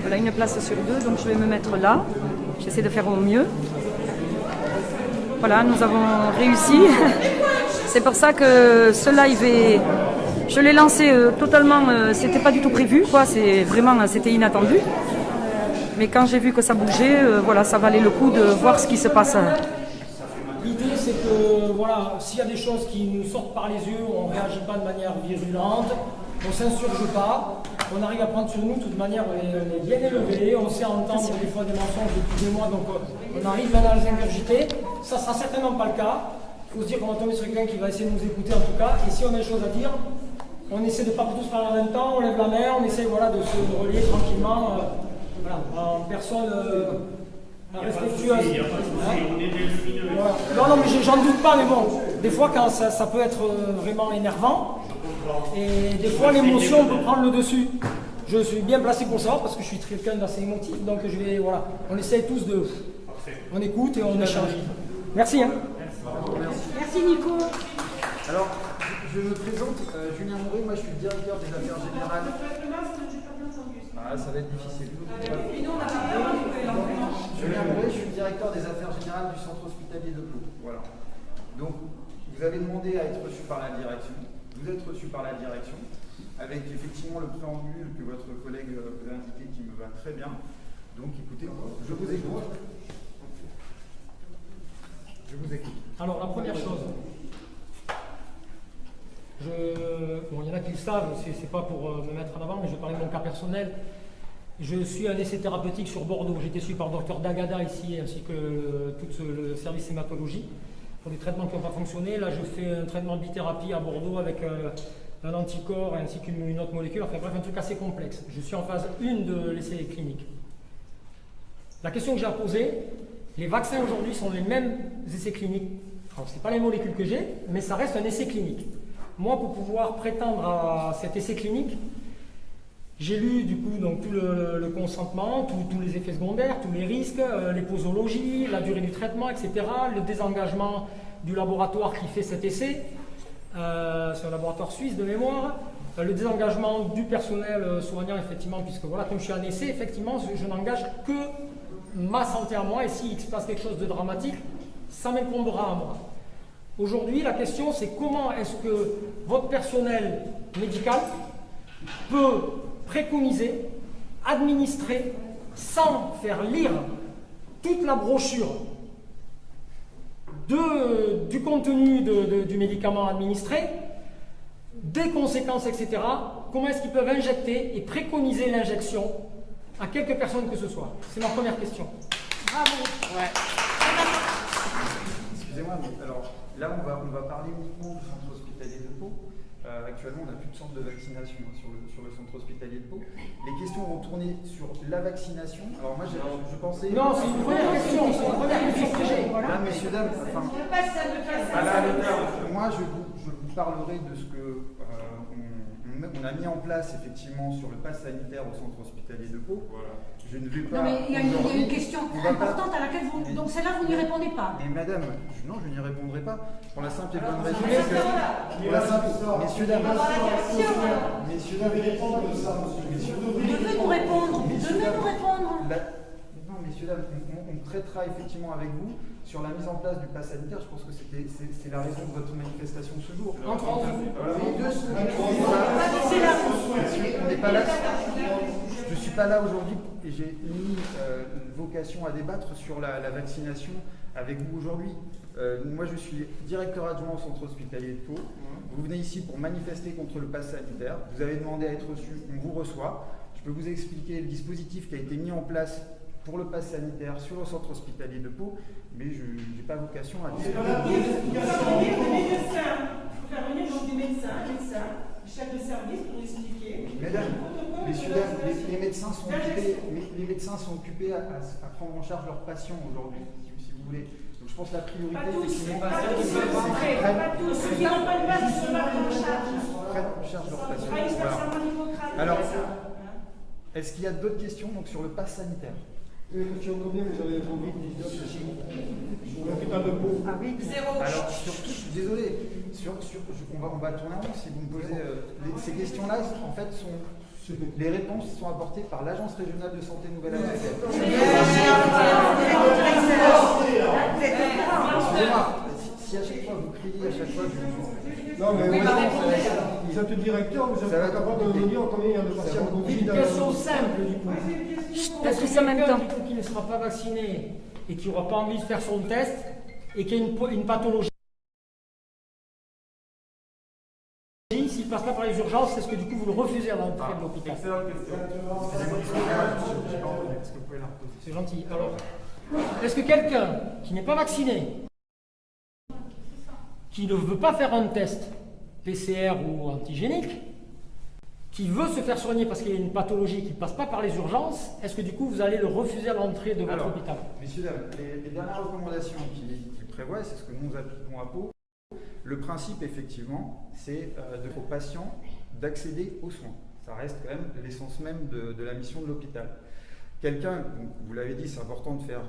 Voilà, une place sur deux, donc je vais me mettre là. J'essaie de faire au mieux. Voilà, nous avons réussi. C'est pour ça que ce live est... Je l'ai lancé totalement... c'était pas du tout prévu, quoi. C'est vraiment... C'était inattendu. Mais quand j'ai vu que ça bougeait, voilà, ça valait le coup de voir ce qui se passe. L'idée, c'est que voilà, s'il y a des choses qui nous sortent par les yeux, on ne réagit pas de manière virulente, on ne s'insurge pas, on arrive à prendre sur nous, de toute manière, on est bien élevé, on sait entendre des fois des mensonges depuis des mois, donc on arrive maintenant à les ingurgiter. Ça ne sera certainement pas le cas. Il faut se dire qu'on va tomber sur quelqu'un qui va essayer de nous écouter en tout cas, et si on a des choses à dire, on essaie de ne pas tous parler en même temps, on lève la main, on essaie voilà, de se relier tranquillement, voilà, en personne respectueuse. Non, mais j'en doute pas, mais bon, des fois quand ça peut être vraiment énervant, et des fois l'émotion peut prendre le dessus. Je suis bien placé pour ça, parce que je suis quelqu'un d'assez émotif, donc voilà, on essaie tous de... On écoute et on échange. Merci. Hein. Merci Nico. Alors, je me présente, Julien Mouré, moi je suis le directeur des affaires générales. Ah, ça va être difficile. Julien Mouré, je suis le directeur des affaires générales du centre hospitalier de Pau. Voilà. Donc, vous avez demandé à être reçu par la direction. Vous êtes reçu par la direction, avec effectivement le préambule que votre collègue vous a indiqué qui me va très bien. Donc, écoutez, je vous écoute. Je vous écoute. Alors, la première chose, bon, il y en a qui le savent, c'est pas pour me mettre en avant, mais je vais parler de mon cas personnel. Je suis un essai thérapeutique sur Bordeaux. J'ai été suivi par le docteur Dagada ici, ainsi que tout le service hématologie, pour des traitements qui n'ont pas fonctionné. Là, je fais un traitement de bithérapie à Bordeaux avec un anticorps ainsi qu'une autre molécule. Enfin bref, un truc assez complexe. Je suis en phase 1 de l'essai clinique. La question que j'ai à poser, les vaccins aujourd'hui sont les mêmes essais cliniques. Alors, ce n'est pas les molécules que j'ai, mais ça reste un essai clinique. Moi, pour pouvoir prétendre à cet essai clinique, j'ai lu du coup donc, tout le consentement, tous les effets secondaires, tous les risques, les posologies, la durée du traitement, etc. Le désengagement du laboratoire qui fait cet essai, c'est un laboratoire suisse de mémoire. Le désengagement du personnel soignant, effectivement, puisque voilà, comme je suis un essai, effectivement, je n'engage que ma santé à moi, et s'il se passe quelque chose de dramatique, ça m'incombera à moi. Aujourd'hui, la question, c'est comment est-ce que votre personnel médical peut préconiser, administrer, sans faire lire toute la brochure du contenu du médicament administré, des conséquences, etc. Comment est-ce qu'ils peuvent injecter et préconiser l'injection à quelques personnes que ce soit? C'est ma première question. Bravo. Ouais. Excusez-moi, mais alors là on va parler uniquement du centre hospitalier de Pau. Actuellement, on n'a plus de centre de vaccination sur le centre hospitalier de Pau. Les questions vont tourner sur la vaccination. Alors moi, je pensais... Non, c'est une première question. C'est une première question que j'ai. Voilà, messieurs, dames, enfin... Moi, je vous parlerai de ce que on a mis en place effectivement sur le pass sanitaire au centre hospitalier de Pau. Voilà. Je ne vais pas. Non, mais il y a une question importante à laquelle vous. Donc celle-là, vous n'y répondez pas. Mais madame, non, je n'y répondrai pas. Pour la simple et bonne raison que. Pour la simple. Messieurs, dames. Messieurs, dames, répondre de ça, monsieur. Vous devez nous répondre. Vous devez nous répondre. Non, messieurs, dames, on traitera effectivement avec vous sur la mise en place du pass sanitaire. Je pense que c'est la raison de votre manifestation ce jour. Entre autres. On n'est pas là. Je ne suis pas là aujourd'hui et j'ai mis vocation à débattre sur la vaccination avec vous aujourd'hui. Moi, je suis directeur adjoint au centre hospitalier de Pau. Vous venez ici pour manifester contre le pass sanitaire. Vous avez demandé à être reçu, on vous reçoit. Je peux vous expliquer le dispositif qui a été mis en place pour le pass sanitaire sur le centre hospitalier de Pau, mais je n'ai pas vocation à dire. Il faut faire venir donc des médecins, chefs de service pour expliquer. Mesdames, messieurs, les médecins sont occupés à prendre en charge leurs patients aujourd'hui, si vous voulez. Donc je pense que la priorité, c'est pas tous, ceux qui n'ont pas de base ne sont pas pris en charge. Prennent en charge leurs patients. Voilà. Alors, est-ce qu'il y a d'autres questions donc, sur le pass sanitaire? Je entends bien, mais j'avais envie de dire ceci. Sur l'hôpital de Pau. Ah oui, zéro. Alors, surtout, je suis désolé, on va tourner en rond si vous me posez. Ces questions-là, en fait, les réponses sont apportées par l'Agence régionale de santé Nouvelle-Aquitaine. Excusez-moi, si à chaque fois vous criez, à chaque fois je... Non, mais vous êtes le directeur, vous êtes capable de nous dire combien il y a de patients Covid. Une question simple, du coup. Est-ce que quelqu'un qui ne sera pas vacciné et qui n'aura pas envie de faire son test et qui a une pathologie, s'il ne passe pas par les urgences, est-ce que du coup vous le refusez à l'entrée de l'hôpital? C'est gentil. Alors, est-ce que quelqu'un qui n'est pas vacciné, qui ne veut pas faire un test PCR ou antigénique, qui veut se faire soigner parce qu'il y a une pathologie qui ne passe pas par les urgences, est-ce que du coup vous allez le refuser à l'entrée de votre hôpital? Messieurs, dames, les dernières recommandations qui prévoient, c'est ce que nous appliquons à Pau. Le principe, effectivement, c'est aux patients d'accéder aux soins. Ça reste quand même l'essence même de la mission de l'hôpital. Quelqu'un, vous l'avez dit, c'est important de faire,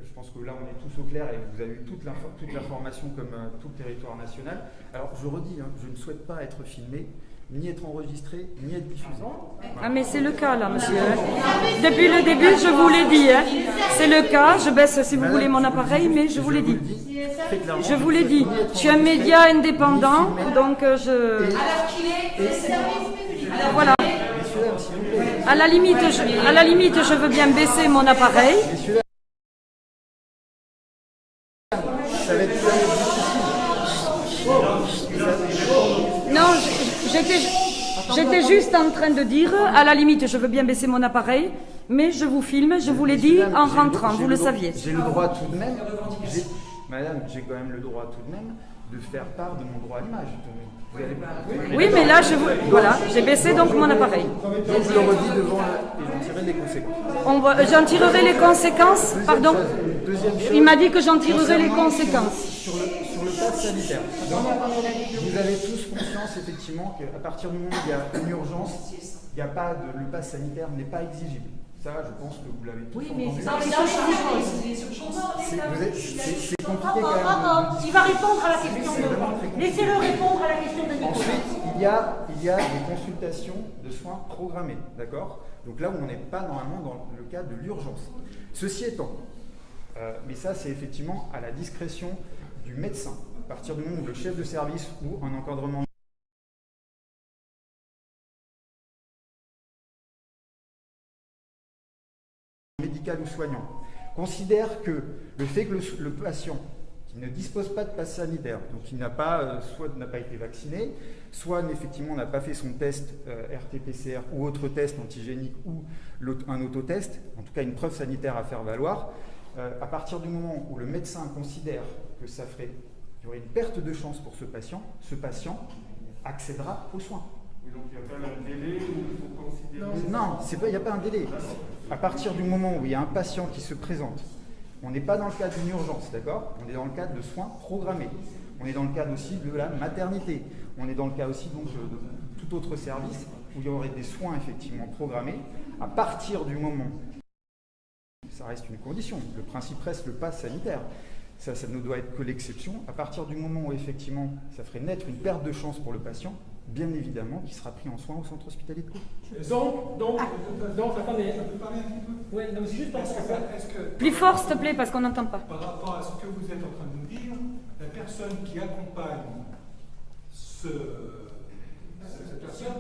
je pense que là on est tous au clair et vous avez eu toute l'information comme tout le territoire national. Alors je redis, je ne souhaite pas être filmé, ni être enregistré, ni être diffusé. Ah mais c'est le cas là, monsieur. Depuis le début, je vous l'ai dit. C'est le cas, je baisse si vous voulez mon appareil, mais je vous l'ai dit. Je vous l'ai dit. Je suis un média indépendant, donc je... Voilà. À la limite, je veux bien baisser mon appareil. Non, j'étais juste en train de dire, à la limite, je veux bien baisser mon appareil, mais je vous filme, je vous l'ai dit en rentrant, vous le saviez. J'ai le droit tout de même, madame, j'ai quand même le droit tout de même de faire part de mon droit à l'image. Oui, mais là, voilà, j'ai baissé donc mon appareil. Donc je le redis devant et j'en tirerai les conséquences. J'en tirerai les conséquences, pardon. Il m'a dit que j'en tirerai les conséquences. Sur le pass sanitaire. Donc, vous avez tous conscience effectivement qu'à partir du moment où il y a une urgence, il n'y a pas le pass sanitaire n'est pas exigible. Ça, je pense que vous l'avez tous entendu. C'est compliqué quand même. Il va répondre à la question. Laissez-le répondre à la question de Nicolas. Ensuite, il y a des consultations de soins programmés, d'accord? Donc là où on n'est pas normalement dans le cas de l'urgence. Ceci étant, mais ça c'est effectivement à la discrétion du médecin. À partir du moment où le chef de service ou un encadrement médical ou soignant considère que le fait que le patient qui ne dispose pas de passe sanitaire, donc qui n'a pas, soit n'a pas été vacciné, soit effectivement n'a pas fait son test RT-PCR ou autre test antigénique ou un autotest, en tout cas une preuve sanitaire à faire valoir, à partir du moment où le médecin considère que ça ferait, il y aurait une perte de chance pour ce patient accédera aux soins. Donc il n'y a pas un délai où il faut considérer... Non, il n'y a pas un délai. À partir du moment où il y a un patient qui se présente, on n'est pas dans le cadre d'une urgence, d'accord? On est dans le cadre de soins programmés. On est dans le cadre aussi de la maternité. On est dans le cas aussi donc, de tout autre service où il y aurait des soins effectivement programmés. À partir du moment, ça reste une condition, le principe reste le pass sanitaire. Ça ne doit être que l'exception. À partir du moment où effectivement ça ferait naître une perte de chance pour le patient, bien évidemment, qui sera pris en soin au centre hospitalier de Pau. Donc, attendez. Oui, non, c'est juste parce que... Plus fort, s'il te plaît, parce qu'on n'entend pas. Par rapport à ce que vous êtes en train de nous dire, la personne qui accompagne cette personne,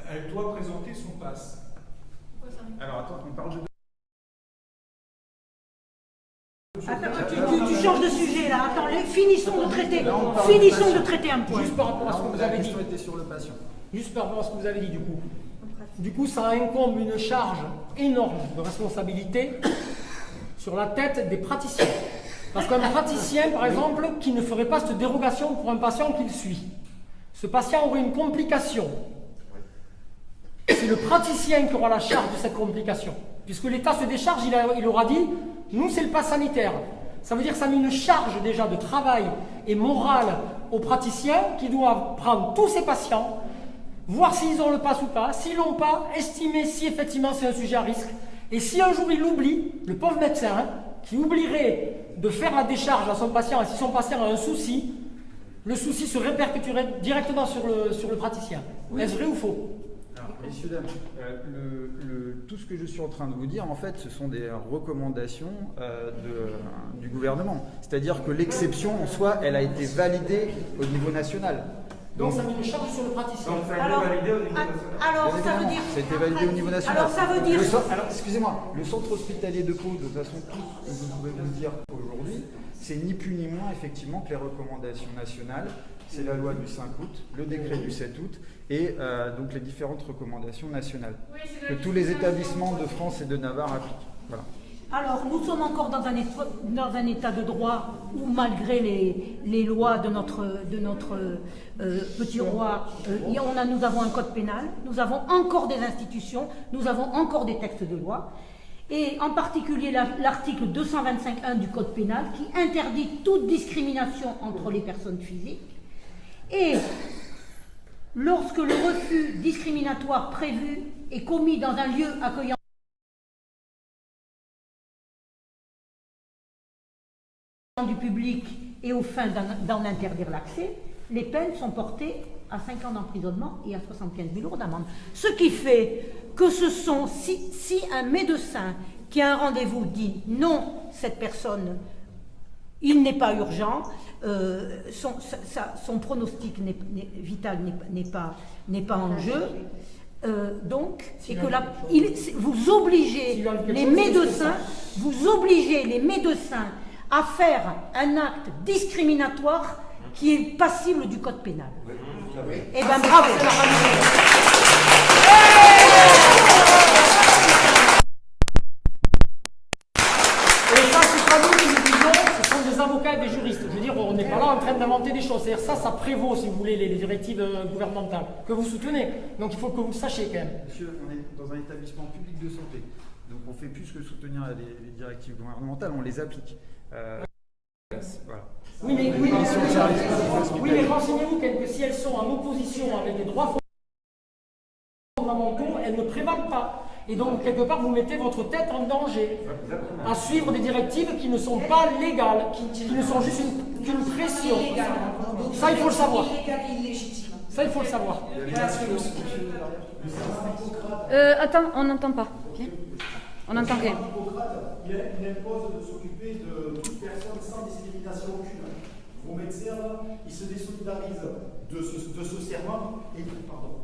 elle doit présenter son pass. Alors, attends, on parle de... Tu changes de sujet là. Attends, finissons de traiter un point. Juste par rapport à ce que vous avez dit. Sur le patient. Juste par rapport à ce que vous avez dit, du coup. Du coup, ça incombe une charge énorme de responsabilité sur la tête des praticiens. Parce qu'un praticien, par exemple, qui ne ferait pas cette dérogation pour un patient qu'il suit, ce patient aurait une complication. C'est le praticien qui aura la charge de cette complication. Puisque l'État se décharge, il aura dit, nous c'est le pass sanitaire. Ça veut dire que ça met une charge déjà de travail et morale aux praticiens qui doivent prendre tous ces patients, voir s'ils ont le pass ou pas, s'ils l'ont pas, estimer si effectivement c'est un sujet à risque. Et si un jour il l'oublie, le pauvre médecin, qui oublierait de faire la décharge à son patient, et si son patient a un souci, le souci se répercuterait directement sur le praticien. Est-ce vrai ou faux? Alors, messieurs, dames, tout ce que je suis en train de vous dire, en fait, ce sont des recommandations du gouvernement. C'est-à-dire que l'exception, en soi, elle a été validée au niveau national. Donc ça met une charge sur le praticien. Donc ça a été validé au niveau national. Alors ça veut dire... Ça a été validé au niveau national. Alors ça veut dire... Alors excusez-moi, le centre hospitalier de Pau, de toute façon, tout ce que vous pouvez vous dire aujourd'hui, c'est ni plus ni moins effectivement que les recommandations nationales. C'est la loi du 5 août, le décret du 7 août et donc les différentes recommandations nationales que tous les établissements de France et de Navarre appliquent. Voilà. Alors, nous sommes encore dans un état de droit où, malgré les lois de notre petit roi, nous avons un code pénal, nous avons encore des institutions, nous avons encore des textes de loi, et en particulier l'article 225.1 du code pénal qui interdit toute discrimination entre les personnes physiques. Et lorsque le refus discriminatoire prévu est commis dans un lieu accueillant du public et aux fins d'en interdire l'accès, les peines sont portées à 5 ans d'emprisonnement et à 75 000 € d'amende. Ce qui fait que si un médecin qui a un rendez-vous dit non, cette personne, il n'est pas urgent, son pronostic vital n'est pas en jeu, donc, c'est que là, vous obligez les médecins à faire un acte discriminatoire qui est passible du code pénal. Eh bien, bravo. Et ça, c'est pas nous qui le disons, ce sont des avocats et des juristes. Je veux dire, on n'est pas là en train d'inventer des choses. C'est-à-dire ça prévaut, si vous voulez, les directives gouvernementales que vous soutenez. Donc il faut que vous le sachiez quand même. Monsieur, on est dans un établissement public de santé. Donc on fait plus que soutenir les directives gouvernementales, on les applique. Voilà. Oui, mais renseignez-vous que si elles sont en opposition avec les droits fondamentaux, elles ne prévalent pas. Et donc, quelque part, vous mettez votre tête en danger à suivre des directives qui ne sont pas légales, qui ne sont juste qu'une pression. Ça, il faut le savoir. Ça, il faut le savoir. Attends, on n'entend pas. On n'entend rien. Il impose de s'occuper de toute personne sans discrimination aucune. Vos médecins, ils se désolidarisent de ce serment et pardon.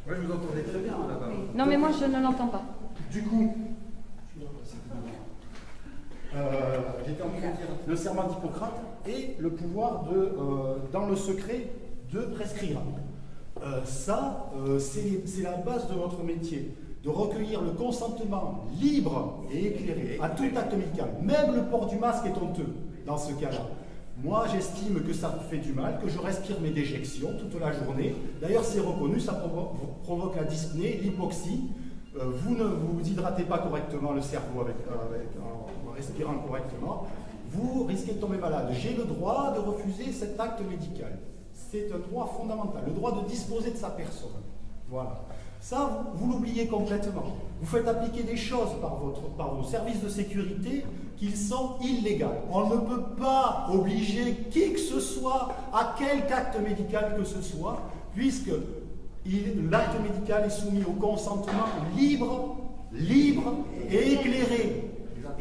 Oui, je vous entendais très bien là-bas. Non, mais moi, je ne l'entends pas. Du coup, j'étais en train de dire le serment d'Hippocrate et le pouvoir dans le secret, de prescrire. C'est la base de notre métier. De recueillir le consentement libre et éclairé à tout acte médical. Même le port du masque est honteux dans ce cas-là. Moi, j'estime que ça fait du mal, que je respire mes déjections toute la journée. D'ailleurs, c'est reconnu, ça provoque la dyspnée, l'hypoxie. Vous ne vous hydratez pas correctement le cerveau en respirant correctement. Vous risquez de tomber malade. J'ai le droit de refuser cet acte médical. C'est un droit fondamental, le droit de disposer de sa personne. Voilà. Ça, vous l'oubliez complètement. Vous faites appliquer des choses par vos services de sécurité qui sont illégales. On ne peut pas obliger qui que ce soit à quelque acte médical que ce soit, puisque l'acte médical est soumis au consentement libre et éclairé.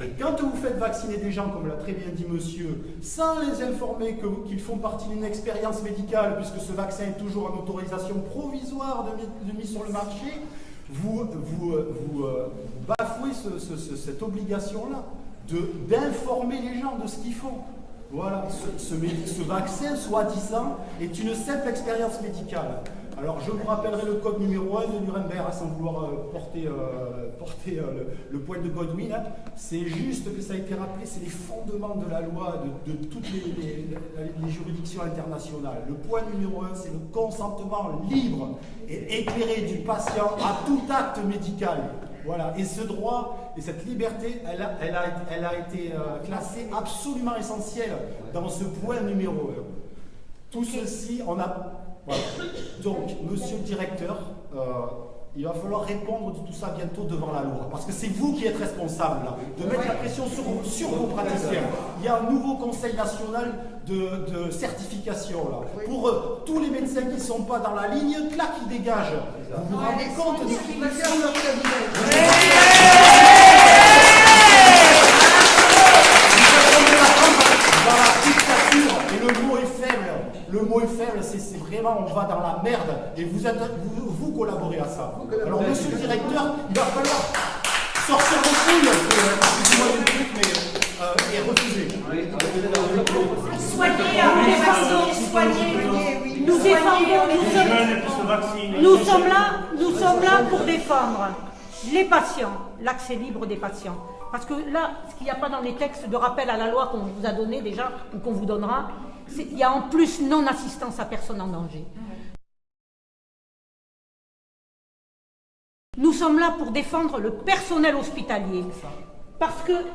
Et quand vous faites vacciner des gens, comme l'a très bien dit monsieur, sans les informer qu'ils font partie d'une expérience médicale, puisque ce vaccin est toujours en autorisation provisoire de mise sur le marché, vous bafouez cette obligation-là d'informer les gens de ce qu'ils font. Voilà, ce vaccin, soi-disant, est une simple expérience médicale. Alors, je vous rappellerai le code numéro 1 de Nuremberg, sans vouloir porter le point de Godwin. Hein. C'est juste que ça a été rappelé, c'est les fondements de la loi de toutes les juridictions internationales. Le point numéro 1, c'est le consentement libre et éclairé du patient à tout acte médical. Voilà, et ce droit et cette liberté, elle a été classée absolument essentielle dans ce point numéro 1. Tout ceci, on a... Voilà. Donc, monsieur le directeur, il va falloir répondre de tout ça bientôt devant la loi, parce que c'est vous qui êtes responsable là, de mettre la pression sur vos praticiens. Il y a un nouveau conseil national de certification là. Pour tous les médecins qui ne sont pas dans la ligne, clac, ils dégagent. Vous vous rendez compte de ce qu'ils veulent faire leur cabinet? Dans la dictature, et le mot est faible. Le mot vraiment on va dans la merde et vous collaborez à ça. Alors monsieur le directeur, il va falloir sortir vos couilles, excusez-moi du truc, mais et refuser. Soignez les patients, soignez. Nous défendons, nous sommes là pour défendre les patients, l'accès libre des patients. Parce que là, ce qu'il n'y a pas dans les textes de rappel à la loi qu'on vous a donné déjà, ou qu'on vous donnera, il y a en plus non-assistance à personne en danger. Nous sommes là pour défendre le personnel hospitalier. Parce que,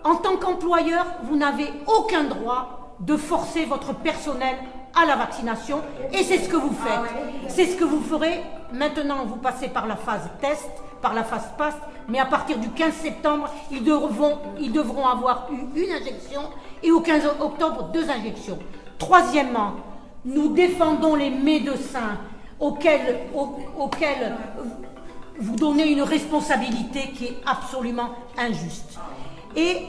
en tant qu'employeur, vous n'avez aucun droit de forcer votre personnel à la vaccination. Et c'est ce que vous faites. C'est ce que vous ferez. Maintenant, vous passez par la phase test, par la phase PAST, mais à partir du 15 septembre, ils devront avoir eu une injection et au 15 octobre, 2 injections. Troisièmement, nous défendons les médecins auxquels vous donnez une responsabilité qui est absolument injuste. Et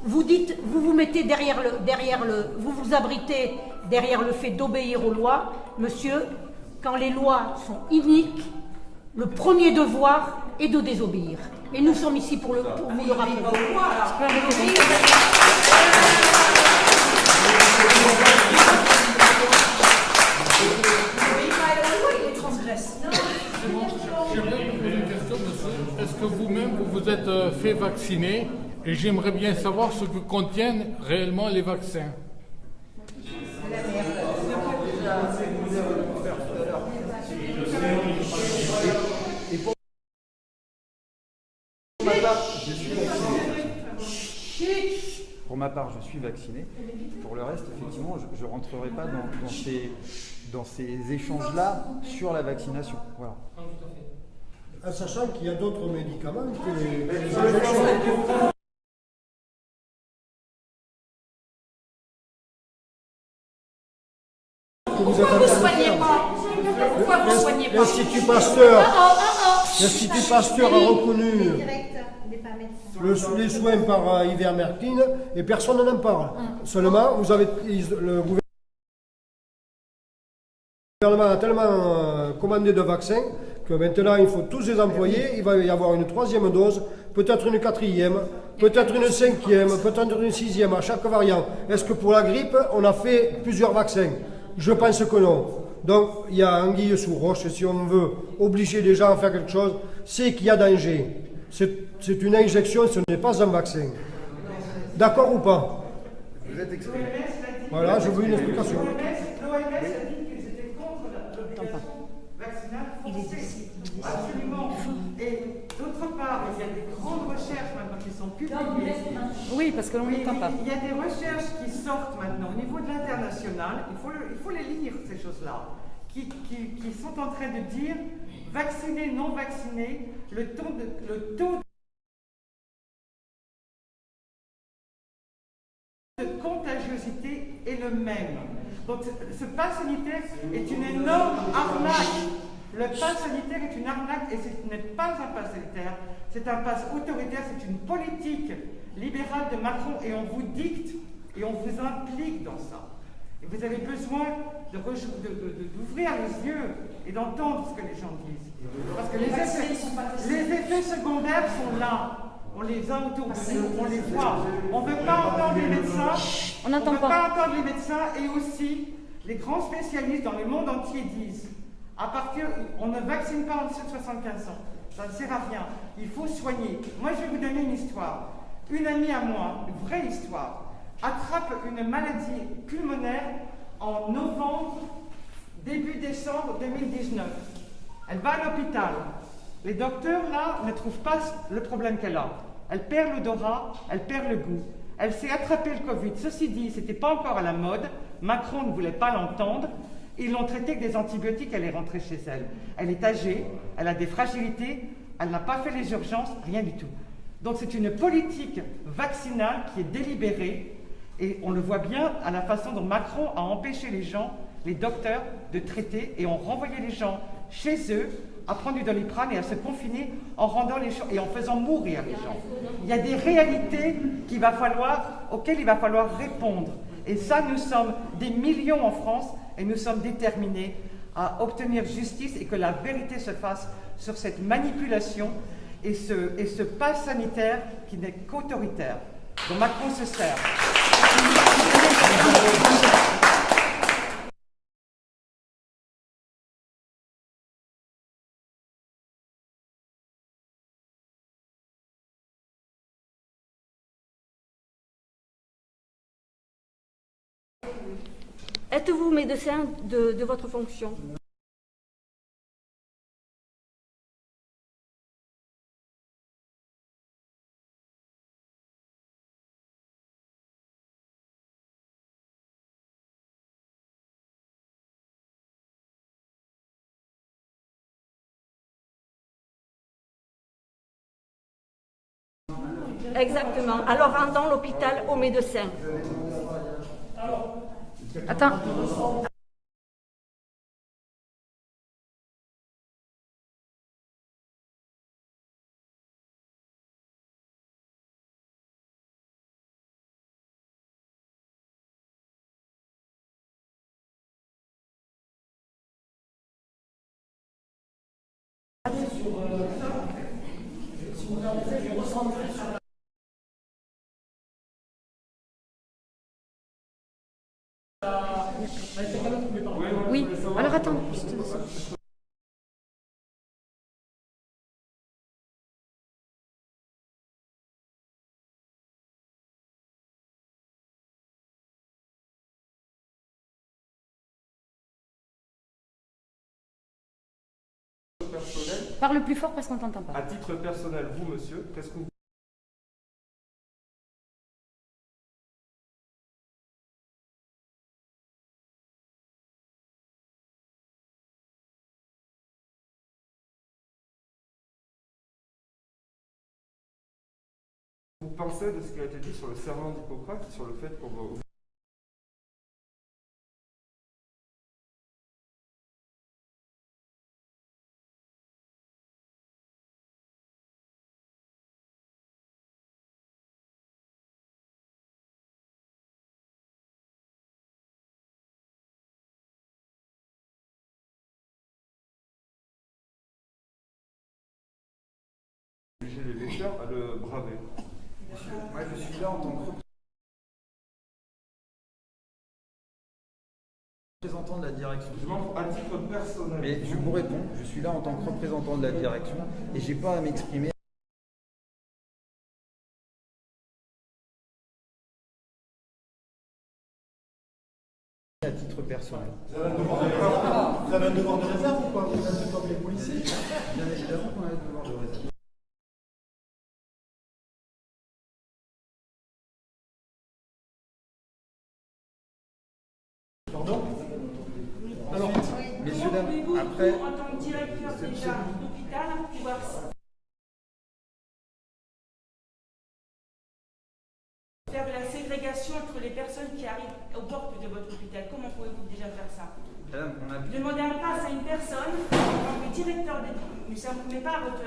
vous dites, vous vous mettez vous vous abritez derrière le fait d'obéir aux lois. Monsieur, quand les lois sont iniques, le premier devoir est de désobéir. Et nous sommes ici pour vous le rappeler. Est-ce que vous-même, vous vous êtes fait vacciner? Et j'aimerais bien savoir ce que contiennent réellement les vaccins. Pour ma part, je suis vacciné. Pour le reste, effectivement, je ne rentrerai pas dans ces échanges-là sur la vaccination. Voilà. En sachant qu'il y a d'autres médicaments que les Pourquoi vous ne soignez pas? Pourquoi vous ne soignez pas? L'Institut Pasteur a reconnu les soins par ivermectine et personne n'en parle. Seulement, le gouvernement a tellement commandé de vaccins que maintenant il faut tous les employer. Il va y avoir une 3e dose, peut-être une 4e, peut-être une 5e, peut-être une 6e à chaque variant. Est-ce que pour la grippe, on a fait plusieurs vaccins? Je pense que non. Donc, il y a anguille sous roche. Si on veut obliger les gens à faire quelque chose, c'est qu'il y a danger. C'est une injection, ce n'est pas un vaccin. D'accord ou pas? Vous êtes exprimé. Voilà, je veux une explication. L'OMS a dit qu'ils étaient contre l'obligation vaccinale forcée. Absolument. Et d'autre part, il y a des grandes recherches maintenant qui sont publiées. Oui, parce que l'on n'entend pas. Il y a des recherches qui sortent maintenant au niveau de l'international. Il faut les lire, ces choses-là, qui sont en train de dire vaccinés, non vaccinés, le taux de contagiosité est le même. Donc ce pass sanitaire est une énorme arnaque. Le pass sanitaire est une arnaque et ce n'est pas un pass sanitaire, c'est un pass autoritaire, c'est une politique libérale de Macron et on vous dicte et on vous implique dans ça. Et vous avez besoin d'ouvrir les yeux et d'entendre ce que les gens disent. Parce que les effets secondaires sont là. On les a autour de nous, on les voit. On ne veut pas entendre les médecins. On ne veut pas entendre les médecins et aussi les grands spécialistes dans le monde entier disent on ne vaccine pas en dessous de 75 ans. Ça ne sert à rien. Il faut soigner. Moi, je vais vous donner une histoire. Une amie à moi, une vraie histoire, attrape une maladie pulmonaire en novembre, début décembre 2019. Elle va à l'hôpital. Les docteurs, là, ne trouvent pas le problème qu'elle a. Elle perd l'odorat, elle perd le goût. Elle s'est attrapée le Covid. Ceci dit, ce n'était pas encore à la mode. Macron ne voulait pas l'entendre. Ils l'ont traitée avec des antibiotiques, elle est rentrée chez elle. Elle est âgée, elle a des fragilités, elle n'a pas fait les urgences, rien du tout. Donc c'est une politique vaccinale qui est délibérée et on le voit bien à la façon dont Macron a empêché les gens, les docteurs, de traiter et ont renvoyé les gens chez eux à prendre du Doliprane et à se confiner en rendant les gens et en faisant mourir les gens. Il y a des réalités auxquelles il va falloir répondre. Et ça, nous sommes des millions en France et nous sommes déterminés à obtenir justice et que la vérité se fasse sur cette manipulation et ce pass sanitaire qui n'est qu'autoritaire, dont Macron se sert. Êtes-vous médecin de votre fonction? Exactement. Alors rendons l'hôpital aux médecins. Attends. Oui, alors attends. Parle plus fort parce qu'on t'entend pas. À titre personnel, vous, monsieur, qu'est-ce que vous... Vous pensez de ce qui a été dit sur le serment d'Hippocrate et sur le fait qu'on va... obliger les lecteurs à le braver. Moi, je suis là en tant que représentant de la direction. À titre personnel. Mais je vous réponds, je suis là en tant que représentant de la direction et j'ai pas à m'exprimer. À titre personnel. Vous avez un devoir de réserve ou quoi? Vous êtes comme les policiers? Bien évidemment qu'on a un devoir de réserve. Pardon? Alors, messieurs, dames, après... En tant que directeur déjà d'hôpital, pouvoir... faire de la ségrégation entre les personnes qui arrivent aux portes de votre hôpital. Comment pouvez-vous déjà faire ça? Madame, on a... Demander un pass à une personne, en tant que directeur de... Mais ça ne met pas votre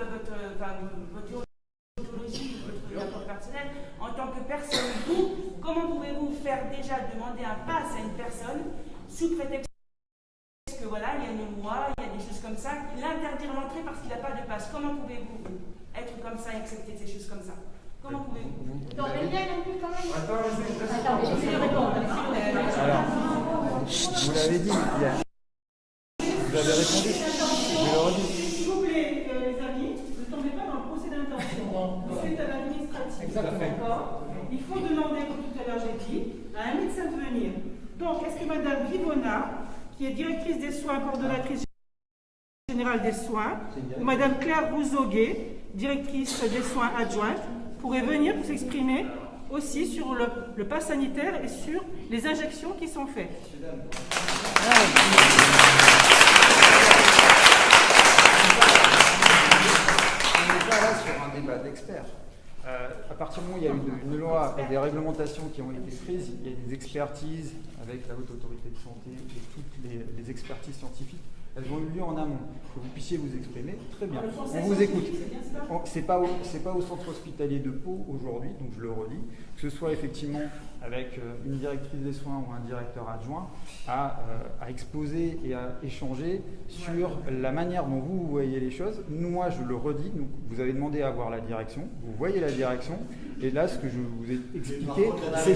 ontologie, votre rapport personnel. En tant que personne, vous, comment pouvez-vous faire déjà demander un pass à une personne sous prétexte que voilà, il y a une loi, il y a des choses comme ça, l'interdire l'entrée parce qu'il n'a pas de passe? Comment pouvez-vous être comme ça et accepter ces choses comme ça? Comment pouvez-vous? Non, mais bien non plus quand même. Attends, laissez-le répondre. Alors, vous l'avez dit, vous avez répondu. Je le redis. S'il vous plaît, les amis, ne tombez pas dans le procès d'intention. Suite à l'administratif. Exactement. Il faut demander, comme tout à l'heure j'ai dit, à un médecin de venir. Donc, est-ce que Madame Vivona, qui est directrice des soins, coordonnatrice générale des soins, ou Madame Claire Rouzoguet, directrice des soins adjointe, pourrait venir pour s'exprimer aussi sur le pass sanitaire et sur les injections qui sont faites. On n'est pas là sur un débat d'experts. À partir du moment où il y a une loi et des réglementations qui ont été prises, il y a des expertises avec la Haute Autorité de Santé et toutes les expertises scientifiques elles ont eu lieu en amont. Que vous puissiez vous exprimer, très bien. On vous écoute. C'est pas au centre hospitalier de Pau aujourd'hui, donc je le redis, que ce soit effectivement avec une directrice des soins ou un directeur adjoint, à exposer et à échanger sur la manière dont vous voyez les choses. Moi, je le redis, vous avez demandé à voir la direction, vous voyez la direction, et là, ce que je vous ai expliqué, c'est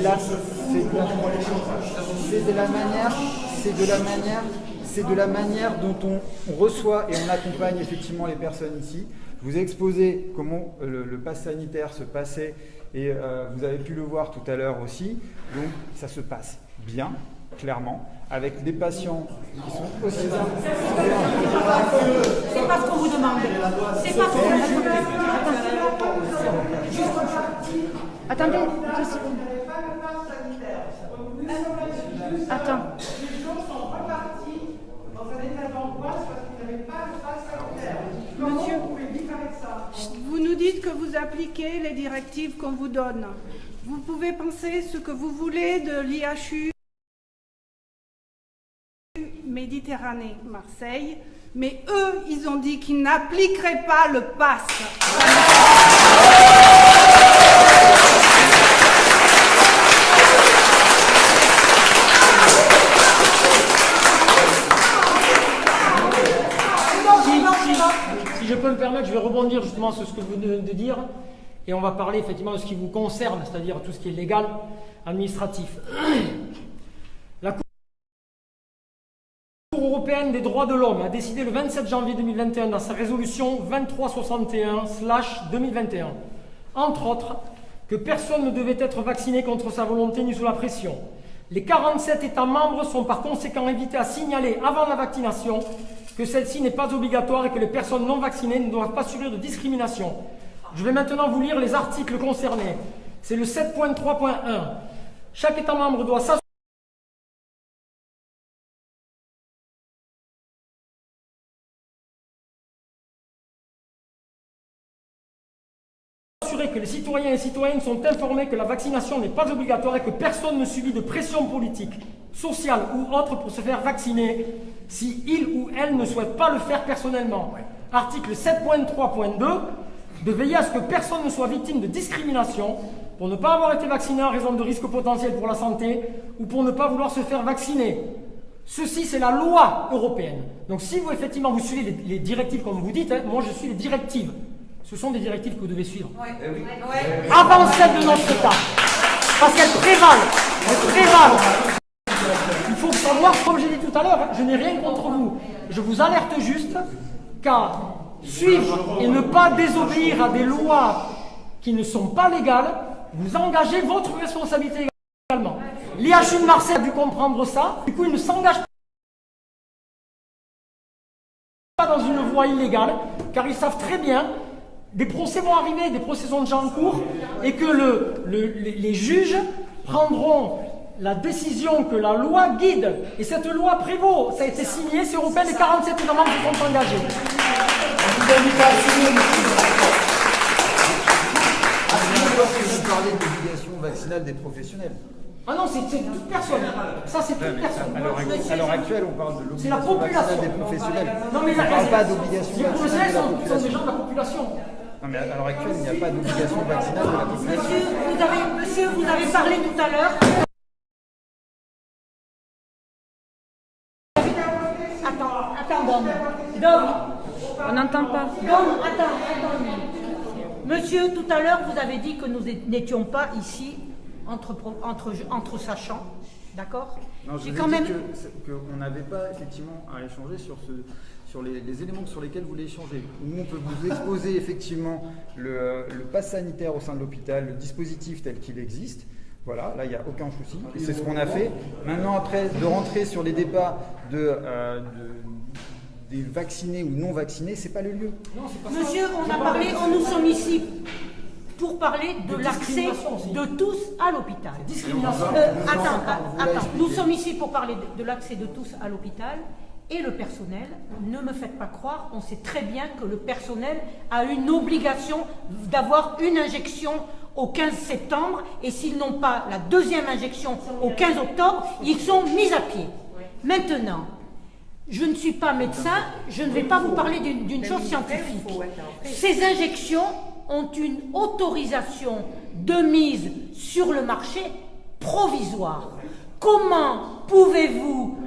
de la manière dont on reçoit et on accompagne effectivement les personnes ici. Je vous ai exposé comment le pass sanitaire se passait et vous avez pu le voir tout à l'heure aussi. Donc ça se passe bien, clairement, avec des patients qui sont aussi... C'est pas ce qu'on vous demande. C'est pas ce qu'on vous demande. Attendez. Attends. Les gens sont repartis dans un état d'angoisse parce qu'ils n'avaient pas le pass sanitaire. Comment vous pouvez vivre avec ça? Vous nous dites que vous appliquez les directives qu'on vous donne. Vous pouvez penser ce que vous voulez de l'IHU Méditerranée Marseille, mais eux, ils ont dit qu'ils n'appliqueraient pas le pass. Si je peux me permettre, je vais rebondir justement sur ce que vous venez de dire et on va parler effectivement de ce qui vous concerne, c'est-à-dire tout ce qui est légal, administratif. La Cour européenne des droits de l'homme a décidé le 27 janvier 2021 dans sa résolution 2361/2021, entre autres, que personne ne devait être vacciné contre sa volonté ni sous la pression. Les 47 États membres sont par conséquent invités à signaler avant la vaccination que celle-ci n'est pas obligatoire et que les personnes non vaccinées ne doivent pas subir de discrimination. Je vais maintenant vous lire les articles concernés. C'est le 7.3.1. Chaque État membre doit s'assurer que les citoyens et citoyennes sont informés que la vaccination n'est pas obligatoire et que personne ne subit de pression politique, sociale ou autre pour se faire vacciner si il ou elle ne souhaite pas le faire personnellement. Article 7.3.2, de veiller à ce que personne ne soit victime de discrimination pour ne pas avoir été vacciné en raison de risques potentiels pour la santé ou pour ne pas vouloir se faire vacciner. Ceci, c'est la loi européenne. Donc si vous, effectivement, vous suivez les directives comme vous dites, moi je suis les directives. Ce sont des directives que vous devez suivre. Avant celle de notre État. Parce qu'elles prévalent. Elles prévalent. Il faut savoir, comme j'ai dit tout à l'heure, je n'ai rien contre vous. Je vous alerte juste qu'à suivre et ne pas désobéir à des lois qui ne sont pas légales, vous engagez votre responsabilité également. L'IHU de Marseille a dû comprendre ça. Du coup, il ne s'engage pas dans une voie illégale, car ils savent très bien. Des procès vont arriver, des procès sont déjà en cours, et que les juges prendront la décision que la loi guide. Et cette loi prévaut. Ça a été signé, c'est européen, les 47 États membres qui sont engagés. Vous parlez de l'obligation vaccinale des professionnels. Ah non, c'est toute personne. Ça, c'est toute personne. À l'heure actuelle, on parle de c'est la l'obligation population vaccinale des professionnels. Non, mais on ne parle pas d'obligation les vaccinale de la professionnels sont des gens population. de la population. Non, mais à l'heure actuelle, il n'y a pas d'obligation vaccinale de la population. Monsieur, vous avez parlé tout à l'heure. Attends, Dom. On n'entend pas. Dom, attends. Monsieur, tout à l'heure, vous avez dit que nous n'étions pas ici entre sachants, d'accord? Non, je vous ai dit qu'on n'avait pas effectivement à échanger sur les éléments sur lesquels vous voulez échanger. Nous, on peut vous exposer effectivement le pass sanitaire au sein de l'hôpital, le dispositif tel qu'il existe. Voilà, là, il n'y a aucun souci. Et c'est ce qu'on a fait. Maintenant, après, de rentrer sur les débats des vaccinés ou non vaccinés, c'est pas le lieu. Monsieur, nous sommes ici pour parler de l'accès de tous à l'hôpital. Attends, nous sommes ici pour parler de l'accès de tous à l'hôpital et le personnel. Ne me faites pas croire, on sait très bien que le personnel a une obligation d'avoir une injection au 15 septembre et s'ils n'ont pas la deuxième injection au 15 octobre, ils sont mis à pied. Maintenant, je ne suis pas médecin, je ne vais pas vous parler d'une chose scientifique. Ces injections ont une autorisation de mise sur le marché provisoire. Comment pouvez-vous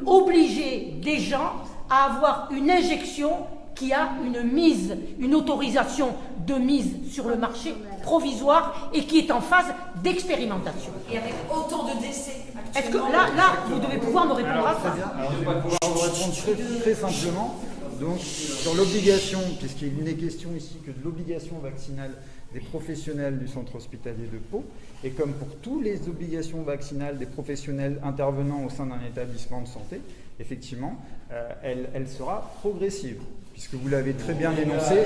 obliger des gens à avoir une injection qui a une autorisation de mise sur le marché provisoire et qui est en phase d'expérimentation? Et avec autant de décès. Est-ce que là, vous devez pouvoir me répondre à ça? Très bien. Alors, je vais pouvoir vous répondre très simplement. Donc, sur l'obligation, puisqu'il n'est question ici que de l'obligation vaccinale des professionnels du centre hospitalier de Pau, et comme pour toutes les obligations vaccinales des professionnels intervenant au sein d'un établissement de santé, effectivement, elle sera progressive, puisque vous l'avez très bien énoncé.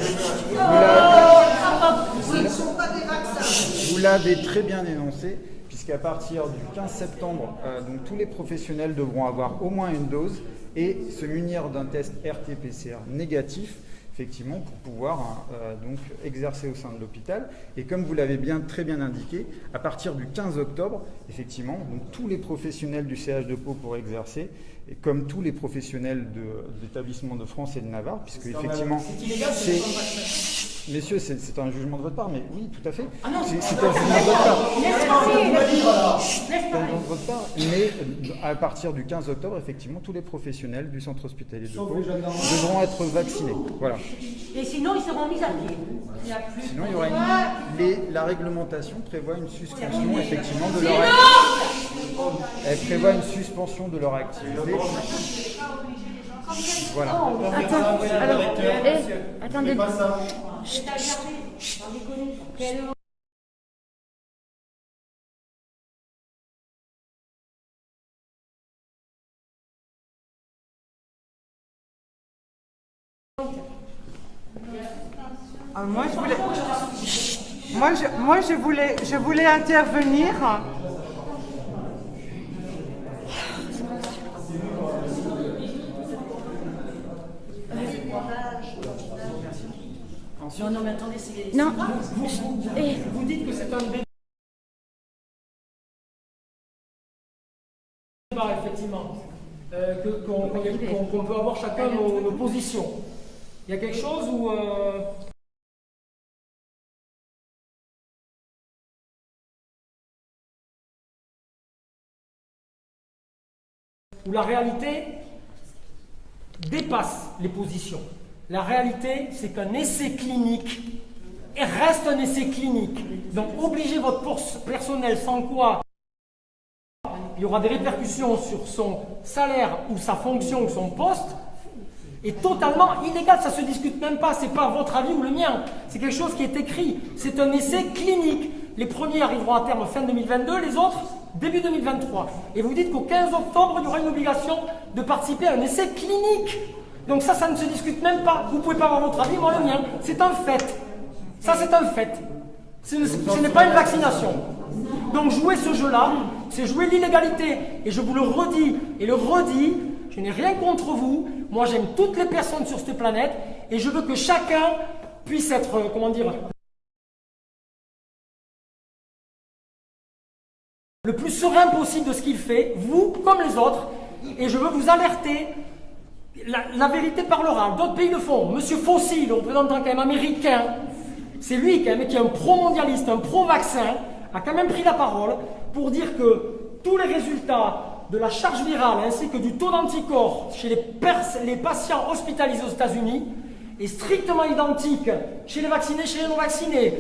Vous l'avez très bien énoncé, puisqu'à partir du 15 septembre, donc tous les professionnels devront avoir au moins une dose et se munir d'un test RT-PCR négatif, effectivement, pour pouvoir donc exercer au sein de l'hôpital. Et comme vous l'avez très bien indiqué, à partir du 15 octobre, effectivement, donc tous les professionnels du CH de Pau pourront exercer, et comme tous les professionnels d'établissements de France et de Navarre, puisque effectivement, messieurs, c'est un jugement de votre part, mais oui, tout à fait. C'est un jugement de votre part. C'est un jugement de votre part, mais à partir du 15 octobre, effectivement, tous les professionnels du centre hospitalier de Pau devront être vaccinés. Voilà. Et sinon, ils seront mis à pied. Sinon, il y aura la réglementation prévoit une suspension, effectivement, de leur Elle prévoit une suspension de leur activité. Voilà. Attendez. Je voulais intervenir. Non, mais attendez, c'est... Non. Vous dites que c'est un débat, effectivement, qu'on peut avoir chacun nos positions. Il y a quelque chose où... où la réalité dépasse les positions. La réalité, c'est qu'un essai clinique reste un essai clinique. Donc, obligez votre personnel, sans quoi il y aura des répercussions sur son salaire ou sa fonction ou son poste, est totalement illégal. Ça ne se discute même pas. Ce n'est pas votre avis ou le mien. C'est quelque chose qui est écrit. C'est un essai clinique. Les premiers arriveront à terme fin 2022, les autres début 2023. Et vous dites qu'au 15 octobre, il y aura une obligation de participer à un essai clinique. Donc ça ne se discute même pas. Vous ne pouvez pas avoir votre avis, moi le mien. C'est un fait. Ça, c'est un fait. Ce n'est pas une vaccination. Donc jouer ce jeu-là, c'est jouer l'illégalité. Et je vous le redis, et le redis, je n'ai rien contre vous. Moi, j'aime toutes les personnes sur cette planète. Et je veux que chacun puisse être, comment dire, le plus serein possible de ce qu'il fait, vous comme les autres. Et je veux vous alerter. La vérité parlera. D'autres pays le font. Monsieur Fauci, le représentant quand même américain, c'est lui quand même qui est un pro-mondialiste, un pro-vaccin, a quand même pris la parole pour dire que tous les résultats de la charge virale ainsi que du taux d'anticorps chez les patients hospitalisés aux États-Unis est strictement identique chez les vaccinés et chez les non-vaccinés.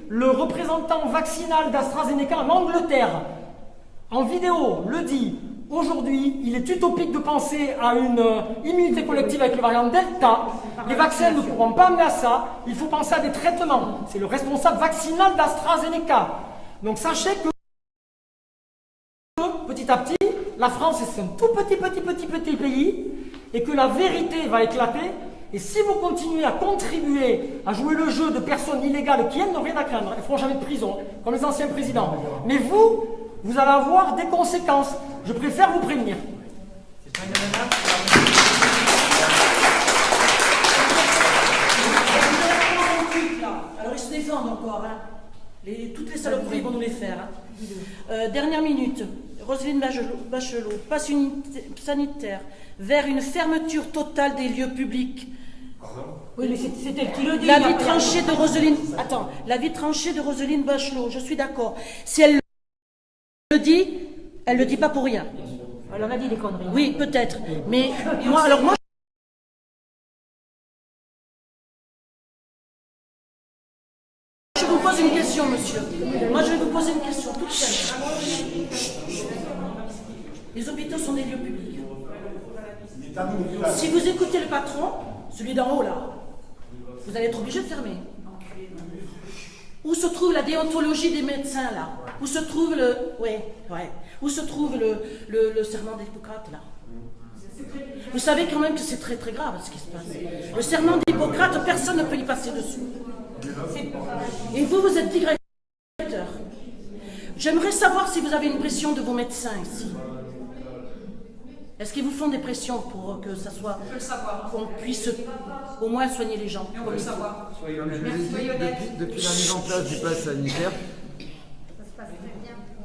Le représentant vaccinal d'AstraZeneca en Angleterre, en vidéo, le dit. Aujourd'hui, il est utopique de penser à une immunité collective avec le variant Delta. Les vaccins ne pourront pas amener à ça. Il faut penser à des traitements. C'est le responsable vaccinal d'AstraZeneca. Donc sachez que petit à petit, la France est un tout petit pays et que la vérité va éclater. Et si vous continuez à contribuer à jouer le jeu de personnes illégales qui n'ont rien à craindre, elles ne feront jamais de prison, comme les anciens présidents. Mais vous allez avoir des conséquences. Je préfère vous prévenir. Alors ils se défendent encore. Hein. Toutes les saloperies vont nous les faire. Hein. Dernière minute. Roselyne Bachelot, passe sanitaire vers une fermeture totale des lieux publics. Oui, mais c'est elle qui le dit. La vie tranchée de Roselyne... Attends, la vie tranchée de Roselyne Bachelot, je suis d'accord. Si elle le dit, elle ne le dit pas pour rien. Elle en a dit des conneries. Oui, peut-être. Mais moi... Je vous pose une question, monsieur. Moi, je vais vous poser une question toute simple. Les hôpitaux sont des lieux publics. Si vous écoutez le patron, celui d'en haut là, vous allez être obligé de fermer. Où se trouve la déontologie des médecins là? Où se trouve Où se trouve le serment d'Hippocrate là? Vous savez quand même que c'est très très grave ce qui se passe. Le serment d'Hippocrate, personne ne peut y passer dessus. Et vous êtes directeur. J'aimerais savoir si vous avez une pression de vos médecins ici. Est-ce qu'ils vous font des pressions pour que ça soit, qu'on puisse au moins soigner les gens? On peut le savoir. Comme je vous ai dit, depuis la mise en place du pass sanitaire,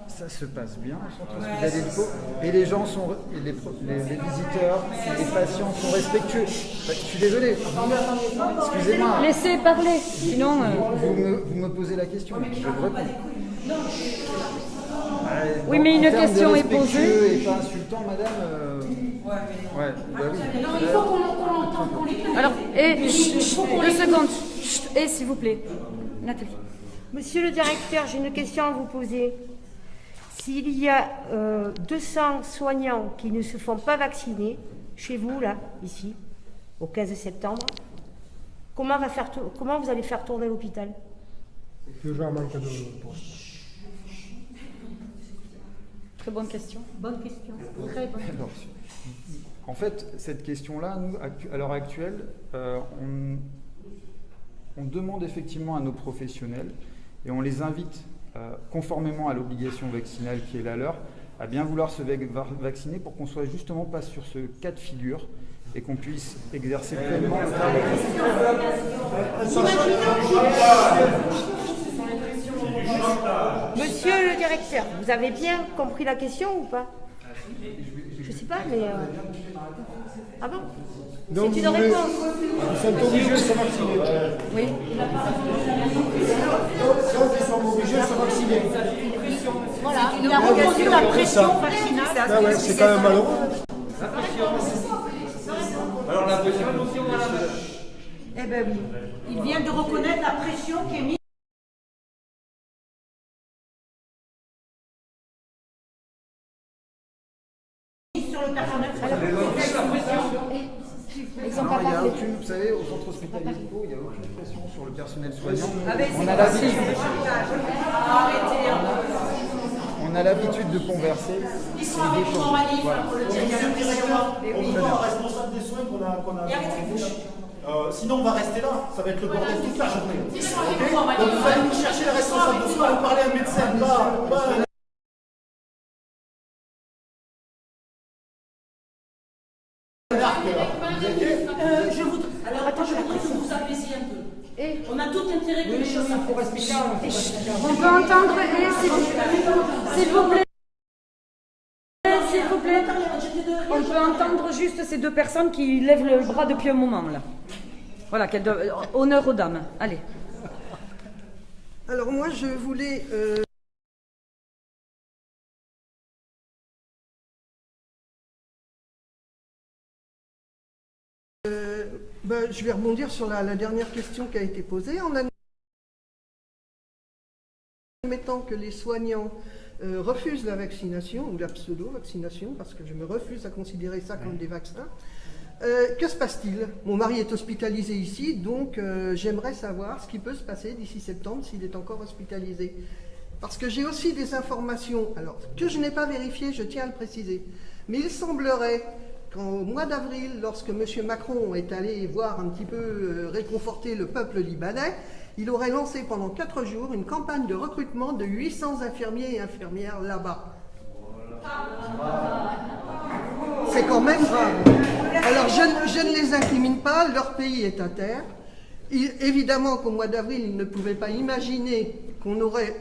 ça se passe bien au centre hospitalier de Pau. Et les gens sont, les visiteurs, les patients sont respectueux. Je suis désolé. Excusez-moi. Laissez parler, sinon... Vous me posez la question, je vous réponds. Oui, mais une question est posée. Et pas insultant, madame. Ouais, bah oui. Non, il faut qu'on l'entende. Alors, deux secondes. Et s'il vous plaît, Nathalie. Monsieur le directeur, j'ai une question à vous poser. S'il y a 200 soignants qui ne se font pas vacciner, chez vous, là, ici, au 15 septembre, comment vous allez faire tourner l'hôpital? Déjà un manque de postes. Très bonne question. Bonne question. Très bonne question. En fait, cette question-là, nous, à l'heure actuelle, on demande effectivement à nos professionnels et on les invite, conformément à l'obligation vaccinale qui est la leur, à bien vouloir se vacciner pour qu'on ne soit justement pas sur ce cas de figure et qu'on puisse exercer pleinement le travail. Monsieur le directeur, vous avez bien compris la question ou pas? Je ne sais pas, mais... Ah bon? Donc c'est une réponse. Ils sont obligés de se vacciner. Oui. Donc ils sont obligés de se vacciner. Voilà, il a reconnu la pression vaccinale. Ah ouais, c'est quand même malheureux. Alors la pression, Eh bien oui, il vient de reconnaître la pression qui est mise. Sur le personnel. Non, il n'y a aucune, vous savez, au centre hospitalier de Pau, il n'y a aucune pression sur le personnel soignant. On a l'habitude de converser. Ils sont avec nous en manif pour le dire. On veut pas un responsable des soins qu'on a sinon on va rester là, ça va être le bordel toute la journée. Donc vous allez nous chercher les responsables de soins, vous parlez à un médecin, pas Alors, attends, je voudrais que vous vous apaisiez un peu. On a tout intérêt que les choses s'apaisent. On peut entendre, s'il vous plaît. S'il vous plaît. On peut entendre juste ces deux personnes qui lèvent le bras depuis un moment, là. Voilà, honneur aux dames. Allez. Alors moi, je voulais... je vais rebondir sur la dernière question qui a été posée. En admettant que les soignants refusent la vaccination, ou la pseudo-vaccination, parce que je me refuse à considérer ça comme des vaccins, que se passe-t-il? Mon mari est hospitalisé ici, donc j'aimerais savoir ce qui peut se passer d'ici septembre s'il est encore hospitalisé. Parce que j'ai aussi des informations, alors que je n'ai pas vérifiées, je tiens à le préciser, mais il semblerait qu'au mois d'avril, lorsque M. Macron est allé voir un petit peu réconforter le peuple libanais, il aurait lancé pendant 4 jours une campagne de recrutement de 800 infirmiers et infirmières là-bas. C'est quand même grave. Alors je ne les incrimine pas, leur pays est à terre. Évidemment qu'au mois d'avril, ils ne pouvaient pas imaginer qu'on aurait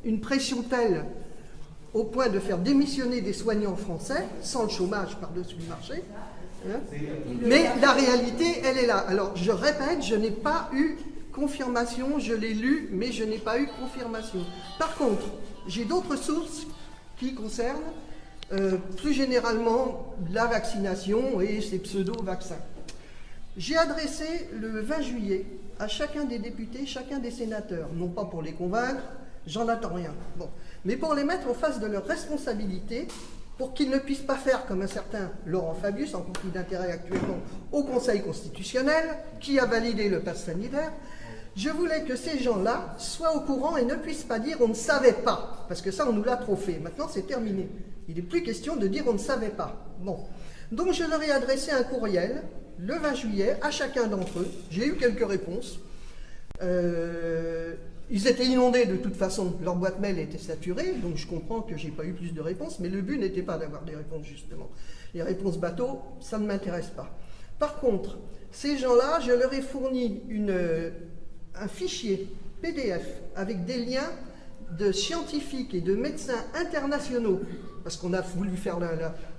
une pression telle au point de faire démissionner des soignants français, sans le chômage par-dessus le marché. Hein. Mais la réalité, elle est là. Alors, je répète, je n'ai pas eu confirmation, je l'ai lu, mais je n'ai pas eu confirmation. Par contre, j'ai d'autres sources qui concernent plus généralement la vaccination et ces pseudo-vaccins. J'ai adressé le 20 juillet à chacun des députés, chacun des sénateurs, non pas pour les convaincre, j'en attends rien, bon, mais pour les mettre en face de leurs responsabilités, pour qu'ils ne puissent pas faire comme un certain Laurent Fabius, en conflit d'intérêt actuellement au Conseil constitutionnel, qui a validé le pass sanitaire. Je voulais que ces gens-là soient au courant et ne puissent pas dire « on ne savait pas », parce que ça, on nous l'a trop fait. Maintenant, c'est terminé. Il n'est plus question de dire « on ne savait pas ». Bon. Donc, je leur ai adressé un courriel, le 20 juillet, à chacun d'entre eux. J'ai eu quelques réponses. Ils étaient inondés de toute façon. Leur boîte mail était saturée, donc je comprends que je n'ai pas eu plus de réponses, mais le but n'était pas d'avoir des réponses, justement. Les réponses bateau, ça ne m'intéresse pas. Par contre, ces gens-là, je leur ai fourni un fichier PDF avec des liens de scientifiques et de médecins internationaux, parce qu'on a voulu faire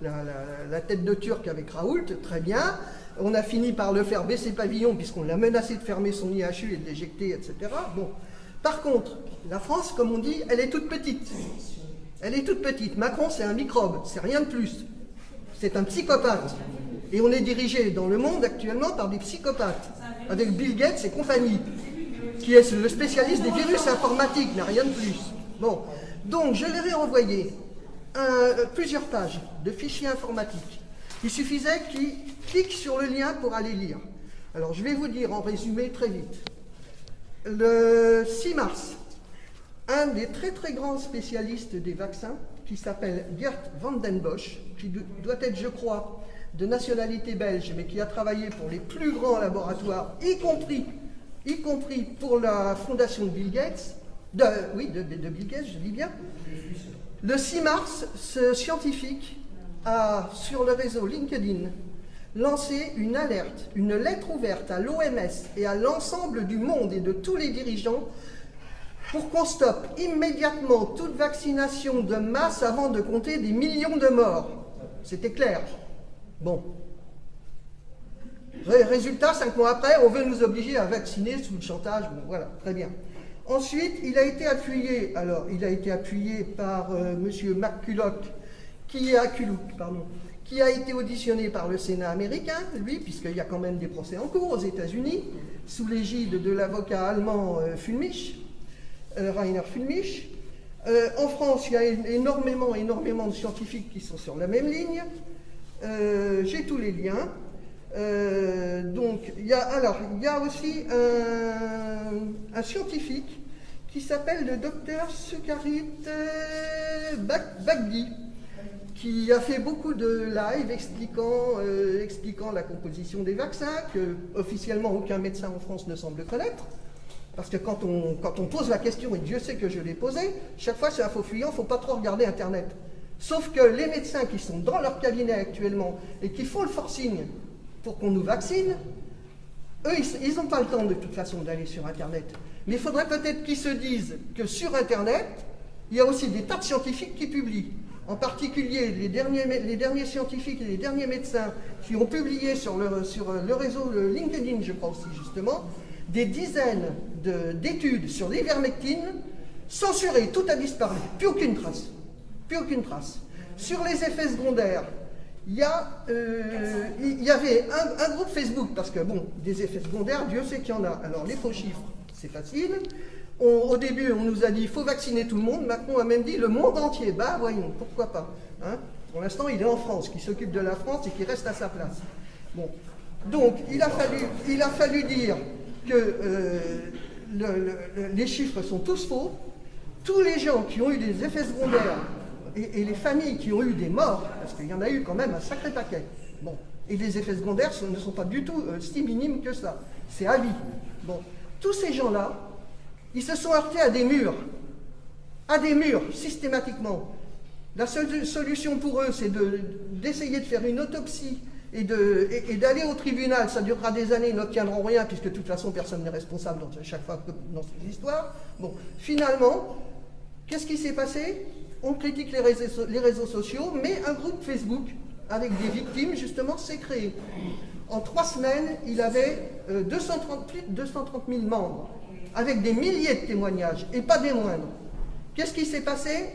la tête de Turc avec Raoult, très bien. On a fini par le faire baisser pavillon, puisqu'on l'a menacé de fermer son IHU et de l'éjecter, etc. Bon. Par contre, la France, comme on dit, elle est toute petite. Elle est toute petite. Macron, c'est un microbe, c'est rien de plus. C'est un psychopathe. Et on est dirigé dans le monde actuellement par des psychopathes, avec Bill Gates et compagnie, qui est le spécialiste des virus informatiques, n'a rien de plus. Bon. Donc, je leur ai envoyé plusieurs pages de fichiers informatiques. Il suffisait qu'ils cliquent sur le lien pour aller lire. Alors, je vais vous dire en résumé très vite. Le 6 mars, un des très très grands spécialistes des vaccins, qui s'appelle Geert Van den Bosch, qui doit être, je crois, de nationalité belge, mais qui a travaillé pour les plus grands laboratoires, y compris pour la fondation de Bill Gates, de Bill Gates, je dis bien. Le 6 mars, ce scientifique a, sur le réseau LinkedIn, lancé une alerte, une lettre ouverte à l'OMS et à l'ensemble du monde et de tous les dirigeants pour qu'on stoppe immédiatement toute vaccination de masse avant de compter des millions de morts. C'était clair. Bon. Résultat, 5 mois après, on veut nous obliger à vacciner sous le chantage. Bon, voilà, très bien. Ensuite, il a été appuyé, par M. McCulloch, qui a été auditionné par le Sénat américain, lui, puisqu'il y a quand même des procès en cours aux États-Unis, sous l'égide de l'avocat allemand Rainer Fulmich. En France, il y a énormément de scientifiques qui sont sur la même ligne. J'ai tous les liens. Donc, il y a aussi un scientifique qui s'appelle le docteur Sucharit Bhakdi, qui a fait beaucoup de lives expliquant la composition des vaccins, que officiellement aucun médecin en France ne semble connaître. Parce que quand on pose la question, et Dieu sait que je l'ai posée, chaque fois c'est un faux fuyant, il ne faut pas trop regarder Internet. Sauf que les médecins qui sont dans leur cabinet actuellement et qui font le forcing pour qu'on nous vaccine, eux, ils n'ont pas le temps de toute façon d'aller sur Internet. Mais il faudrait peut-être qu'ils se disent que sur Internet, il y a aussi des tas de scientifiques qui publient. En particulier, les derniers scientifiques et les derniers médecins qui ont publié sur le réseau LinkedIn, je crois aussi justement, des dizaines d'études sur l'ivermectine, censurées, tout a disparu, plus aucune trace. Plus aucune trace. Sur les effets secondaires, il y avait un groupe Facebook, parce que bon, des effets secondaires, Dieu sait qu'il y en a. Alors les faux chiffres, c'est facile. Au début, on nous a dit il faut vacciner tout le monde. Macron a même dit le monde entier. Bah voyons, pourquoi pas. Hein, pour l'instant, il est en France, qui s'occupe de la France et qui reste à sa place. Bon. Donc, il a fallu dire que les chiffres sont tous faux. Tous les gens qui ont eu des effets secondaires et les familles qui ont eu des morts, parce qu'il y en a eu quand même un sacré paquet. Bon. Et les effets secondaires ne sont pas du tout si minimes que ça. C'est à vie. Bon. Tous ces gens-là, ils se sont heurtés à des murs, systématiquement. La seule solution pour eux, c'est d'essayer de faire une autopsie et d'aller au tribunal. Ça durera des années, ils n'obtiendront rien, puisque de toute façon, personne n'est responsable chaque fois dans ces histoires. Bon, finalement, qu'est-ce qui s'est passé? on critique les réseaux sociaux, mais un groupe Facebook avec des victimes, justement, s'est créé. En 3 semaines, il avait plus de 230 000 membres, avec des milliers de témoignages, et pas des moindres. Qu'est-ce qui s'est passé?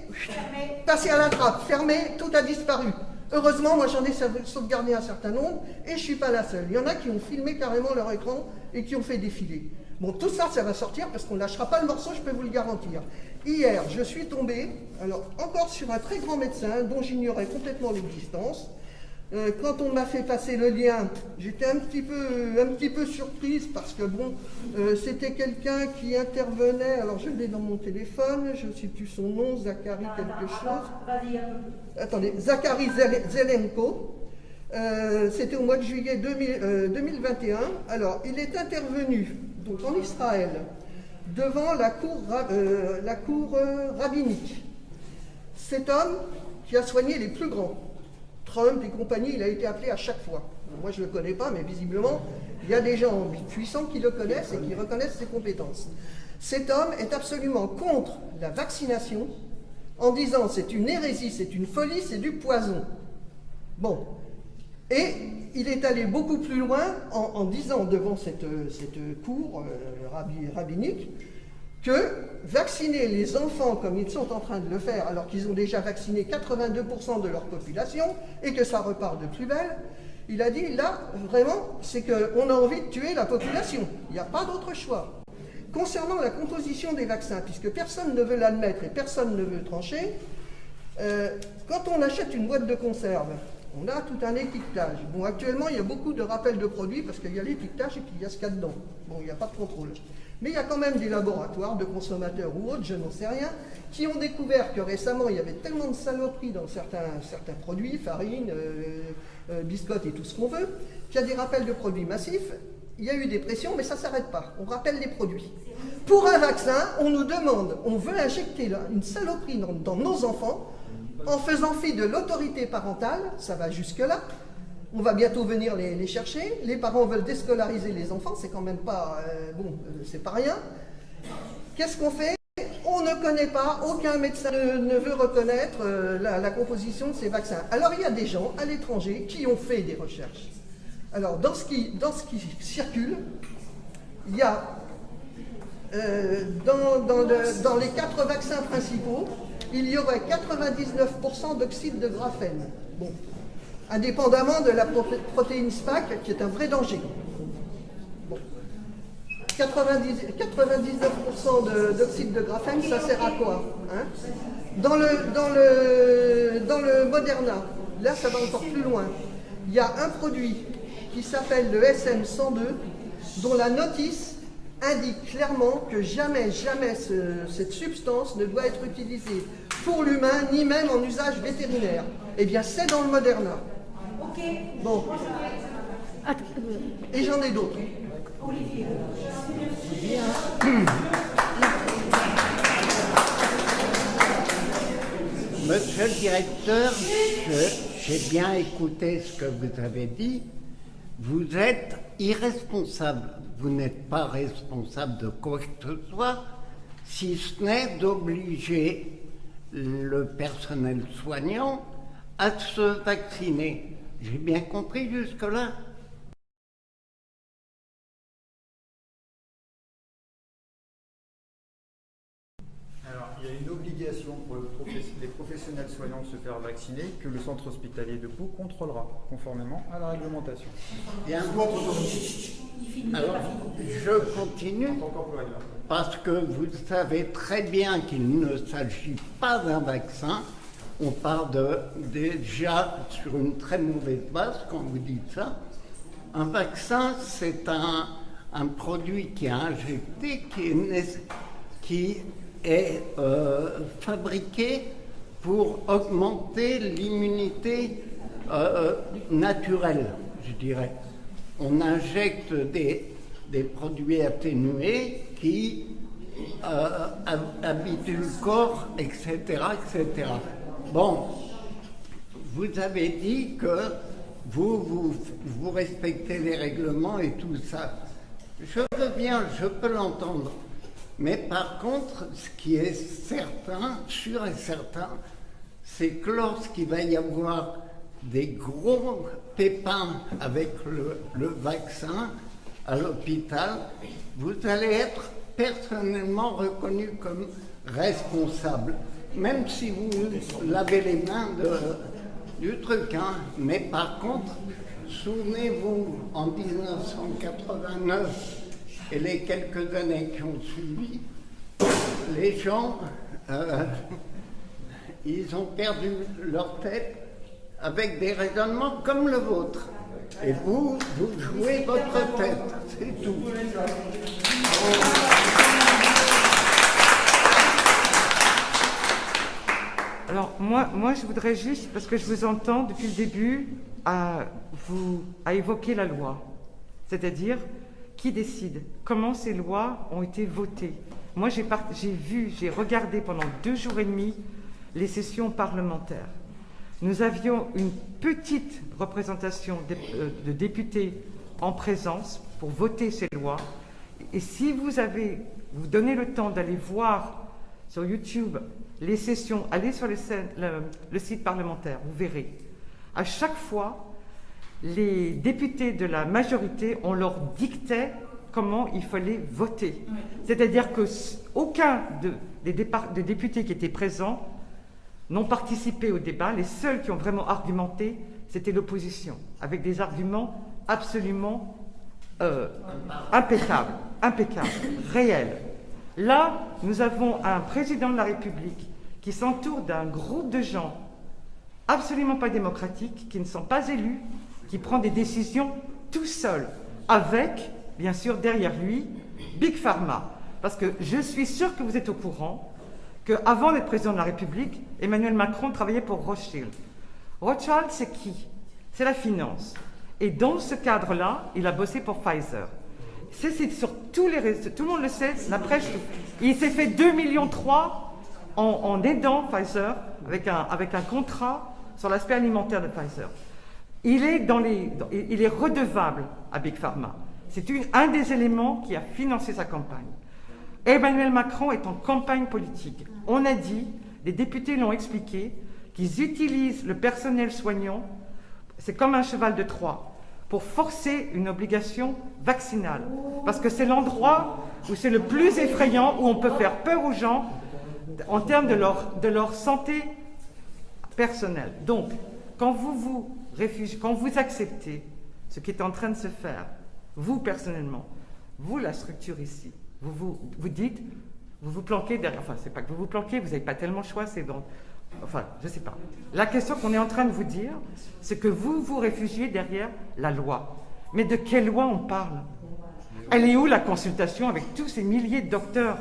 Passé à la trappe, fermé, tout a disparu. Heureusement, moi j'en ai sauvegardé un certain nombre, et je ne suis pas la seule. Il y en a qui ont filmé carrément leur écran et qui ont fait défiler. Bon, tout ça, ça va sortir parce qu'on ne lâchera pas le morceau, je peux vous le garantir. Hier, je suis tombé, alors encore sur un très grand médecin dont j'ignorais complètement l'existence. Quand on m'a fait passer le lien, j'étais un petit peu surprise parce que bon, c'était quelqu'un qui intervenait, alors je l'ai dans mon téléphone, je ne sais plus son nom, Zachary quelque chose. Attendez, Zachary Zelenko. C'était au mois de juillet 2021. Alors, il est intervenu donc en Israël devant la cour rabbinique. Cet homme qui a soigné les plus grands, Trump et compagnie, il a été appelé à chaque fois. Moi, je ne le connais pas, mais visiblement, il y a des gens puissants qui le connaissent et qui reconnaissent ses compétences. Cet homme est absolument contre la vaccination en disant c'est une hérésie, c'est une folie, c'est du poison. Bon. Et il est allé beaucoup plus loin en disant devant cette cour rabbinique que vacciner les enfants comme ils sont en train de le faire, alors qu'ils ont déjà vacciné 82% de leur population et que ça repart de plus belle, il a dit là, vraiment, c'est qu'on a envie de tuer la population. Il n'y a pas d'autre choix. Concernant la composition des vaccins, puisque personne ne veut l'admettre et personne ne veut trancher, quand on achète une boîte de conserve, on a tout un étiquetage. Bon, actuellement, il y a beaucoup de rappels de produits parce qu'il y a l'étiquetage et puis il y a ce qu'il y a dedans. Bon, il n'y a pas de contrôle. Mais il y a quand même des laboratoires de consommateurs ou autres, je n'en sais rien, qui ont découvert que récemment, il y avait tellement de saloperies dans certains produits, farine, biscottes et tout ce qu'on veut, qu'il y a des rappels de produits massifs. Il y a eu des pressions, mais ça ne s'arrête pas. On rappelle les produits. Pour un vaccin, on nous demande, on veut injecter une saloperie dans nos enfants, en faisant fi de l'autorité parentale, ça va jusque-là. On va bientôt venir les chercher. Les parents veulent déscolariser les enfants, c'est quand même pas... c'est pas rien. Qu'est-ce qu'on fait? On ne connaît pas, aucun médecin ne veut reconnaître la composition de ces vaccins. Alors il y a des gens à l'étranger qui ont fait des recherches. Alors dans ce qui circule, il y a dans les 4 vaccins principaux, il y aurait 99% d'oxyde de graphène. Bon, indépendamment de la protéine SPAC, qui est un vrai danger. Bon. 99% d'oxyde de graphène, ça sert à quoi, hein? Dans le Moderna, là ça va encore plus loin. Il y a un produit qui s'appelle le SM102, dont la notice indique clairement que jamais cette substance ne doit être utilisée pour l'humain, ni même en usage vétérinaire. Eh bien, c'est dans le Moderna. Ok. Bon. Et j'en ai d'autres. Olivier. Monsieur le directeur, j'ai bien écouté ce que vous avez dit. Vous êtes irresponsable. Vous n'êtes pas responsable de quoi que ce soit, si ce n'est d'obliger le personnel soignant à se vacciner. J'ai bien compris jusque-là? Alors, il y a une obligation pour les professionnels soignants de se faire vacciner que le centre hospitalier de Pau contrôlera, conformément à la réglementation. Bien. Alors, je continue, parce que vous savez très bien qu'il ne s'agit pas d'un vaccin. On part déjà sur une très mauvaise base quand vous dites ça. Un vaccin, c'est un produit qui est injecté, qui est fabriqué pour augmenter l'immunité naturelle, je dirais. On injecte des produits atténués qui habituent le corps, etc., etc. Bon, vous avez dit que vous respectez les règlements et tout ça. Je veux bien, je peux l'entendre. Mais par contre, ce qui est certain, sûr et certain, c'est que lorsqu'il va y avoir des gros pépins avec le vaccin à l'hôpital, vous allez être personnellement reconnu comme responsable, même si vous lavez les mains du truc. Hein. Mais par contre, souvenez-vous, en 1989 et les quelques années qui ont suivi, les gens, ils ont perdu leur tête avec des raisonnements comme le vôtre. Et vous jouez votre tête, c'est tout. Alors, moi, je voudrais juste, parce que je vous entends depuis le début, à évoquer la loi. C'est-à-dire, qui décide? Comment ces lois ont été votées? Moi, j'ai regardé pendant 2 jours et demi les sessions parlementaires. Nous avions une petite représentation de députés en présence pour voter ces lois. Et si vous donnez le temps d'aller voir sur YouTube les sessions, allez sur le site parlementaire, vous verrez. À chaque fois, les députés de la majorité, on leur dictait comment il fallait voter. C'est-à-dire qu'aucun des députés qui étaient présents n'ont participé au débat. Les seuls qui ont vraiment argumenté, c'était l'opposition, avec des arguments absolument impeccables, réels. Là, nous avons un président de la République qui s'entoure d'un groupe de gens absolument pas démocratiques, qui ne sont pas élus, qui prend des décisions tout seul, avec, bien sûr, derrière lui, Big Pharma. Parce que je suis sûr que vous êtes au courant qu'avant d'être président de la République, Emmanuel Macron travaillait pour Rothschild. Rothschild, c'est qui? C'est la finance. Et dans ce cadre-là, il a bossé pour Pfizer. C'est sur tous les réseaux, tout le monde le sait, la presse. Il s'est fait 2,3 millions en aidant Pfizer avec un contrat sur l'aspect alimentaire de Pfizer. Il est redevable à Big Pharma. C'est un des éléments qui a financé sa campagne. Emmanuel Macron est en campagne politique. On a dit, les députés l'ont expliqué, qu'ils utilisent le personnel soignant, c'est comme un cheval de Troie, pour forcer une obligation vaccinale. Parce que c'est l'endroit où c'est le plus effrayant, où on peut faire peur aux gens en termes de leur santé personnelle. Donc, quand vous acceptez ce qui est en train de se faire, vous personnellement, vous la structure ici, vous dites, vous vous planquez derrière, enfin c'est pas que vous vous planquez, vous n'avez pas tellement le choix, c'est donc, enfin je sais pas. La question qu'on est en train de vous dire, c'est que vous vous réfugiez derrière la loi. Mais de quelle loi on parle? Elle est où la consultation avec tous ces milliers de docteurs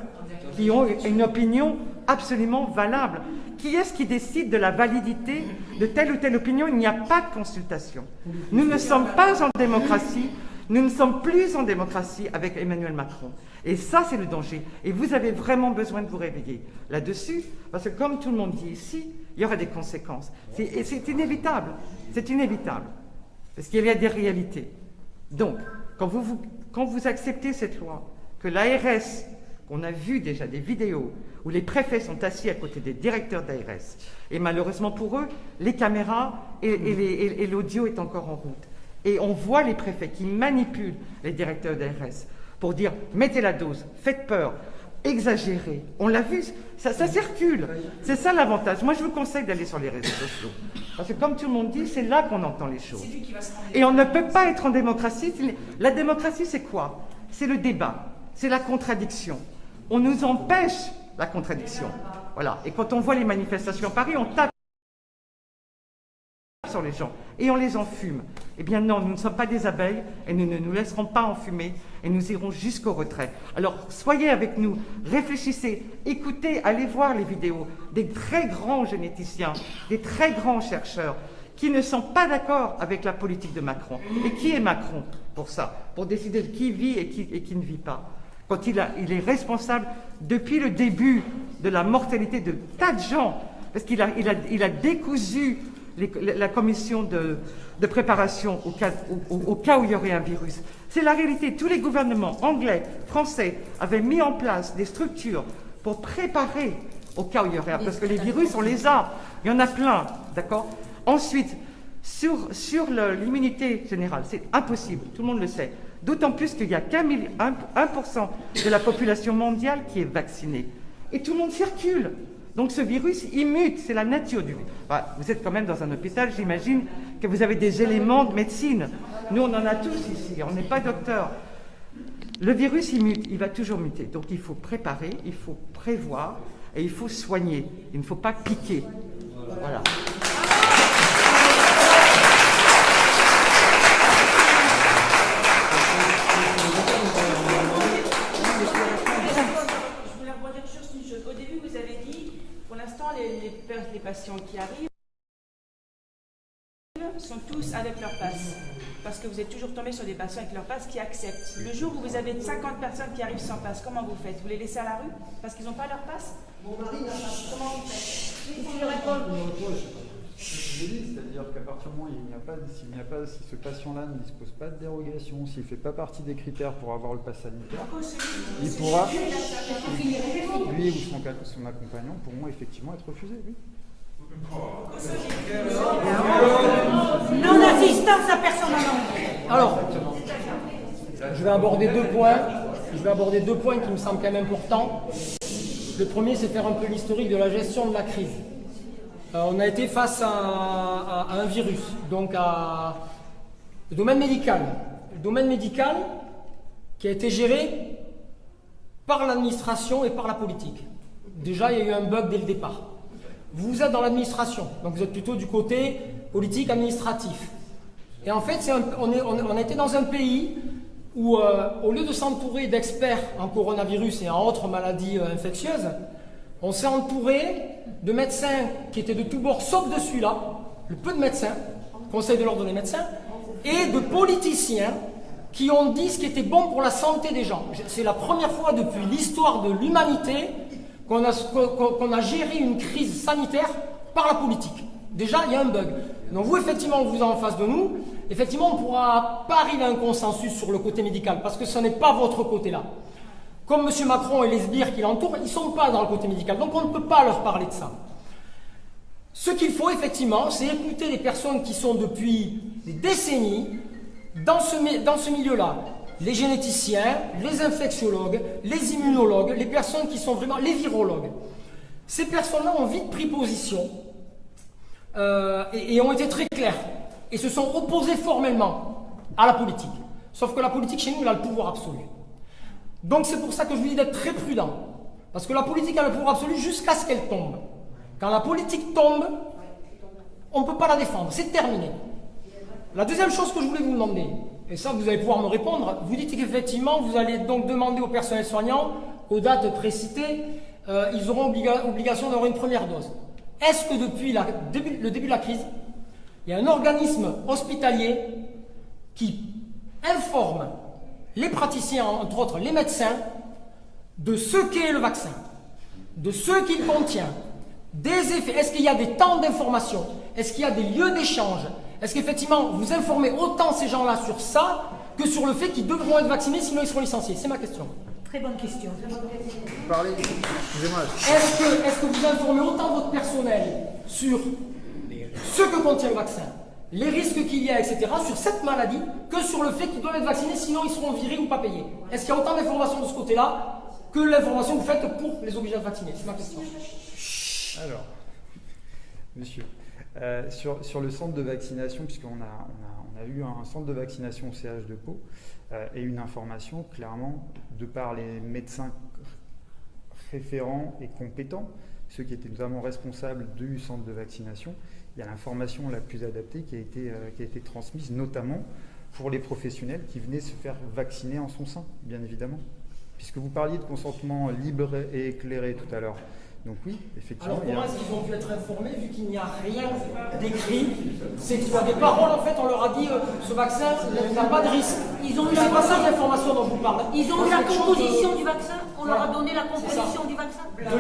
qui ont une opinion absolument valable? Qui est-ce qui décide de la validité de telle ou telle opinion? Il n'y a pas de consultation. Nous ne sommes pas en démocratie. Nous ne sommes plus en démocratie avec Emmanuel Macron. Et ça, c'est le danger. Et vous avez vraiment besoin de vous réveiller là-dessus, parce que comme tout le monde dit ici, il y aura des conséquences. Et c'est inévitable. C'est inévitable. Parce qu'il y a des réalités. Donc, quand vous acceptez cette loi, que l'ARS, on a vu déjà des vidéos où les préfets sont assis à côté des directeurs d'ARS, et malheureusement pour eux, les caméras et l'audio est encore en route. Et on voit les préfets qui manipulent les directeurs d'ARS pour dire « mettez la dose, faites peur, exagérez ». On l'a vu, ça circule. C'est ça l'avantage. Moi, je vous conseille d'aller sur les réseaux sociaux. Parce que comme tout le monde dit, c'est là qu'on entend les choses. Et on ne peut pas être en démocratie. La démocratie, c'est quoi? C'est le débat, c'est la contradiction. On nous empêche la contradiction. Voilà. Et quand on voit les manifestations à Paris, on tape sur les gens et on les enfume. Eh bien non, nous ne sommes pas des abeilles et nous ne nous laisserons pas enfumer et nous irons jusqu'au retrait. Alors soyez avec nous, réfléchissez, écoutez, allez voir les vidéos des très grands généticiens, des très grands chercheurs qui ne sont pas d'accord avec la politique de Macron. Et qui est Macron pour ça? Pour décider de qui vit et qui ne vit pas. Quand il est responsable depuis le début de la mortalité de tas de gens, parce qu'il a décousu la commission de préparation au cas où il y aurait un virus. C'est la réalité. Tous les gouvernements anglais, français avaient mis en place des structures pour préparer au cas où il y aurait, parce que les virus, on les a, il y en a plein, d'accord? Ensuite, sur l'immunité générale, c'est impossible, tout le monde le sait, d'autant plus qu'il n'y a qu'un 1% de la population mondiale qui est vaccinée, et tout le monde circule. Donc ce virus, il mute, c'est la nature du virus. Enfin, vous êtes quand même dans un hôpital, j'imagine que vous avez des éléments de médecine. Nous, on en a tous ici, on n'est pas docteur. Le virus, il mute, il va toujours muter. Donc il faut préparer, il faut prévoir et il faut soigner. Il ne faut pas piquer. Voilà. Je voulais rebondir sur une chose. Au début, vous avez dit, pour l'instant, les patients qui arrivent sont tous avec leur passe. Parce que vous êtes toujours tombé sur des patients avec leur passe qui acceptent. Le jour où vous avez 50 personnes qui arrivent sans passe, comment vous faites? Vous les laissez à la rue parce qu'ils n'ont pas leur passe? Mon mari n'a pas. Comment vous faites? Il faut lui répondre. C'est-à-dire qu'à partir du moment où si ce patient-là ne dispose pas de dérogation, s'il ne fait pas partie des critères pour avoir le pass sanitaire, il pourra, lui ou son accompagnant pourront effectivement être refusés. Oui. Non-assistance à personne à nombre. Alors, je vais aborder deux points. Qui me semblent quand même importants. Le premier, c'est faire un peu l'historique de la gestion de la crise. On a été face à un virus, donc à le domaine médical. Le domaine médical qui a été géré par l'administration et par la politique. Déjà, il y a eu un bug dès le départ. Vous êtes dans l'administration, donc vous êtes plutôt du côté politique administratif. Et en fait, on a été dans un pays où, au lieu de s'entourer d'experts en coronavirus et en autres maladies infectieuses, on s'est entouré de médecins qui étaient de tous bords, sauf de celui-là, le peu de médecins, Conseil de l'ordre des médecins, et de politiciens qui ont dit ce qui était bon pour la santé des gens. C'est la première fois depuis l'histoire de l'humanité qu'on a géré une crise sanitaire par la politique. Déjà, il y a un bug. Donc vous, effectivement, vous êtes en face de nous. Effectivement, on ne pourra pas arriver à un consensus sur le côté médical, parce que ce n'est pas votre côté-là. Comme M. Macron et les sbires qui l'entourent, ils ne sont pas dans le côté médical. Donc on ne peut pas leur parler de ça. Ce qu'il faut, effectivement, c'est écouter les personnes qui sont depuis des décennies dans ce milieu-là. Les généticiens, les infectiologues, les immunologues, les personnes qui sont vraiment les virologues. Ces personnes-là ont vite pris position et ont été très claires et se sont opposées formellement à la politique. Sauf que la politique, chez nous, elle a le pouvoir absolu. Donc c'est pour ça que je vous dis d'être très prudent. Parce que la politique a le pouvoir absolu jusqu'à ce qu'elle tombe. Quand la politique tombe, on ne peut pas la défendre. C'est terminé. La deuxième chose que je voulais vous demander, et ça vous allez pouvoir me répondre, vous dites qu'effectivement vous allez donc demander au personnel soignant, aux dates précitées, ils auront obligation d'avoir une première dose. Est-ce que depuis le début de la crise, il y a un organisme hospitalier qui informe les praticiens, entre autres les médecins, de ce qu'est le vaccin, de ce qu'il contient, des effets? Est-ce qu'il y a des temps d'information? Est-ce qu'il y a des lieux d'échange? Est-ce qu'effectivement vous informez autant ces gens-là sur ça que sur le fait qu'ils devront être vaccinés, sinon ils seront licenciés? C'est ma question. Très bonne question. Parlez, excusez-moi. Est-ce que vous informez autant votre personnel sur ce que contient le vaccin, les risques qu'il y a, etc., sur cette maladie, que sur le fait qu'ils doivent être vaccinés, sinon ils seront virés ou pas payés? Est-ce qu'il y a autant d'informations de ce côté-là que l'information que vous faites pour les obliger à vacciner? C'est ma question. Alors, monsieur, sur le centre de vaccination, puisqu'on a eu un centre de vaccination au CH de Pau, et une information, clairement, de par les médecins référents et compétents, ceux qui étaient notamment responsables du centre de vaccination, il y a l'information la plus adaptée qui a été transmise, notamment pour les professionnels qui venaient se faire vacciner en son sein, bien évidemment. Puisque vous parliez de consentement libre et éclairé tout à l'heure. Donc oui, effectivement. Alors comment est-ce qu'ils ont pu être informés vu qu'il n'y a rien d'écrit? C'est qu'il y a des paroles, en fait, on leur a dit ce vaccin n'a pas de risque. Ils ont eu c'est pas ça l'information dont je vous parle. Ils ont eu la composition du vaccin. On leur a donné la composition du vaccin. De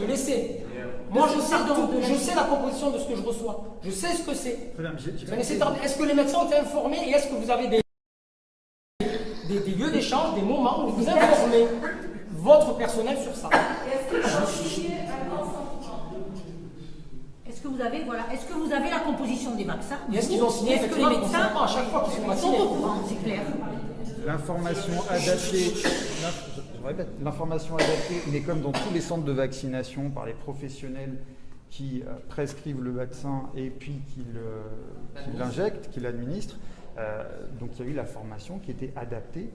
laisser. Moi je sais la composition de ce que je reçois. Je sais ce que c'est. Est-ce que les médecins ont été informés et est-ce que vous avez des lieux d'échange, des moments où vous informez votre personnel sur ça? Est-ce que vous constituez un que vous avez, voilà, est-ce que vous avez la composition des vaccins? Et est-ce qu'ils ont signé Est-ce que les médecins à chaque fois qu'ils sont vaccinés? sont au courant, c'est clair? L'information adaptée, je répète, l'information adaptée, mais comme dans tous les centres de vaccination par les professionnels qui prescrivent le vaccin et puis qui l'injectent, qui l'administrent, donc il y a eu la formation qui était adaptée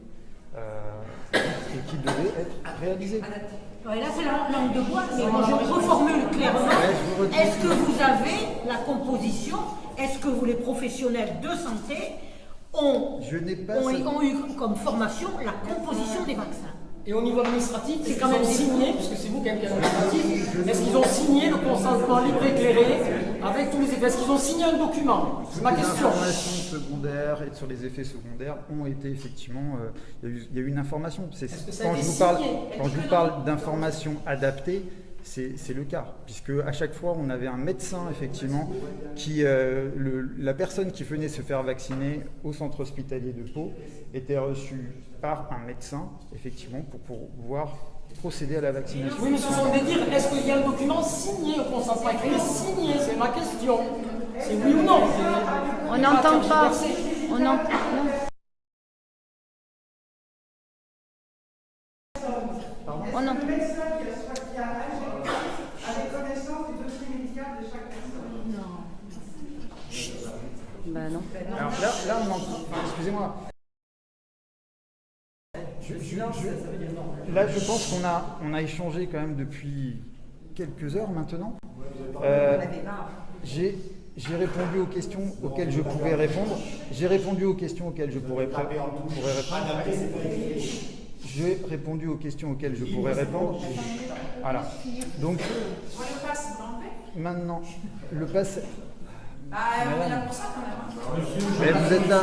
et qui devait être réalisée. Ouais, là c'est la langue de bois, mais moi je reformule clairement. Est-ce que vous avez la composition? Est-ce que vous, les professionnels de santé, ont eu comme formation la composition des vaccins? Et au niveau administratif, c'est quand même signé, puisque c'est vous qui avez administratif, est-ce qu'ils ont signé le consentement libre éclairé avec tous les effets? Est-ce qu'ils ont signé un document? C'est ma question. Les informations secondaires et sur les effets secondaires ont été effectivement... il y a eu une information. Quand je vous parle d'informations adaptées, c'est le cas, puisque à chaque fois on avait un médecin effectivement qui, la personne qui venait se faire vacciner au centre hospitalier de Pau était reçue par un médecin effectivement pour pouvoir procéder à la vaccination. Oui, mais ce sont des dires, est-ce qu'il y a un document signé au consentement écrit? Signé, c'est ma question. C'est oui ou non? On n'entend pas. On entend. On entend. Avec connaissance du dossier médical de chaque personne. Non. Ben non. Alors là on entend. Enfin, excusez-moi. Là, je pense qu'on a échangé quand même depuis quelques heures maintenant. J'ai répondu aux questions auxquelles je pouvais répondre. J'ai répondu aux questions auxquelles je pourrais répondre. J'ai répondu aux questions auxquelles je pourrais répondre. Voilà. Donc, maintenant, le pass... on est là pour ça quand même. Mais vous êtes là.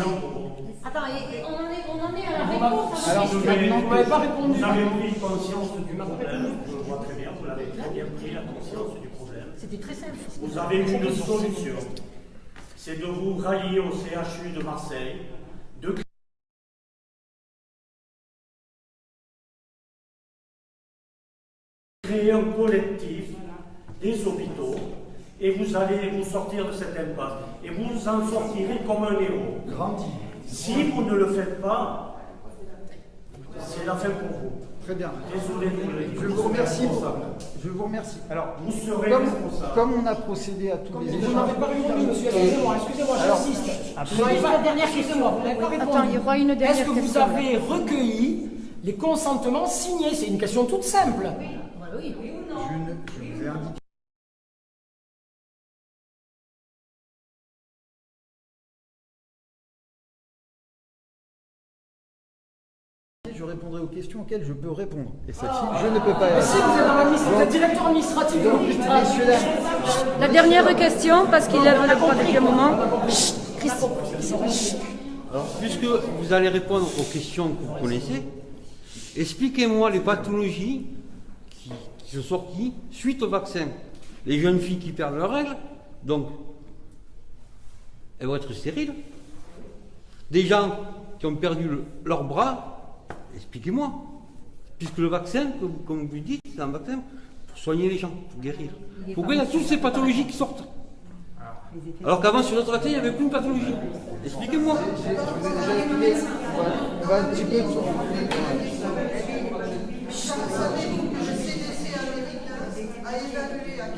Attends, on en est à la réponse. Alors, vous m'avez pas répondu. Vous avez pris conscience du problème. Je vois très bien, vous l'avez très bien pris la conscience du problème. C'était très simple. Vous avez une solution. C'est de vous rallier au CHU de Marseille, de créer un collectif des hôpitaux et vous allez vous sortir de cette impasse. Et vous en sortirez comme un héros. Si vous ne le faites pas, c'est la fin pour vous. Très bien. Désolé pour les... Je vous remercie. Je vous remercie. Alors, vous serez responsable. Comme on a procédé à tous les échanges... Vous n'avez pas répondu, monsieur. Excusez-moi, j'insiste. Vous n'avez pas la dernière question. Vous n'avez pas répondu. Attends, il y aura une dernière question. Est-ce que vous avez recueilli les consentements signés? C'est une question toute simple. Oui ou non? Je vous ai indiqué. Je répondrai aux questions auxquelles je peux répondre. Et celle-ci, je ne peux pas répondre. Si vous êtes directeur administratif de l'hôpital. La dernière question, parce qu'il lève la voix depuis un moment. Alors, puisque vous allez répondre aux questions que vous connaissez, expliquez-moi les pathologies qui sont sorties suite au vaccin. Les jeunes filles qui perdent leurs règles, donc elles vont être stériles. Des gens qui ont perdu leurs bras, expliquez-moi. Puisque le vaccin, comme vous dites, c'est un vaccin pour soigner les gens, pour guérir. Pourquoi il y a toutes ces pathologies qui sortent? Alors qu'avant, sur notre vaccin, il n'y avait plus une pathologie. Expliquez-moi. On va un petit peu... Savez-vous que le CDC américain a évalué à 80%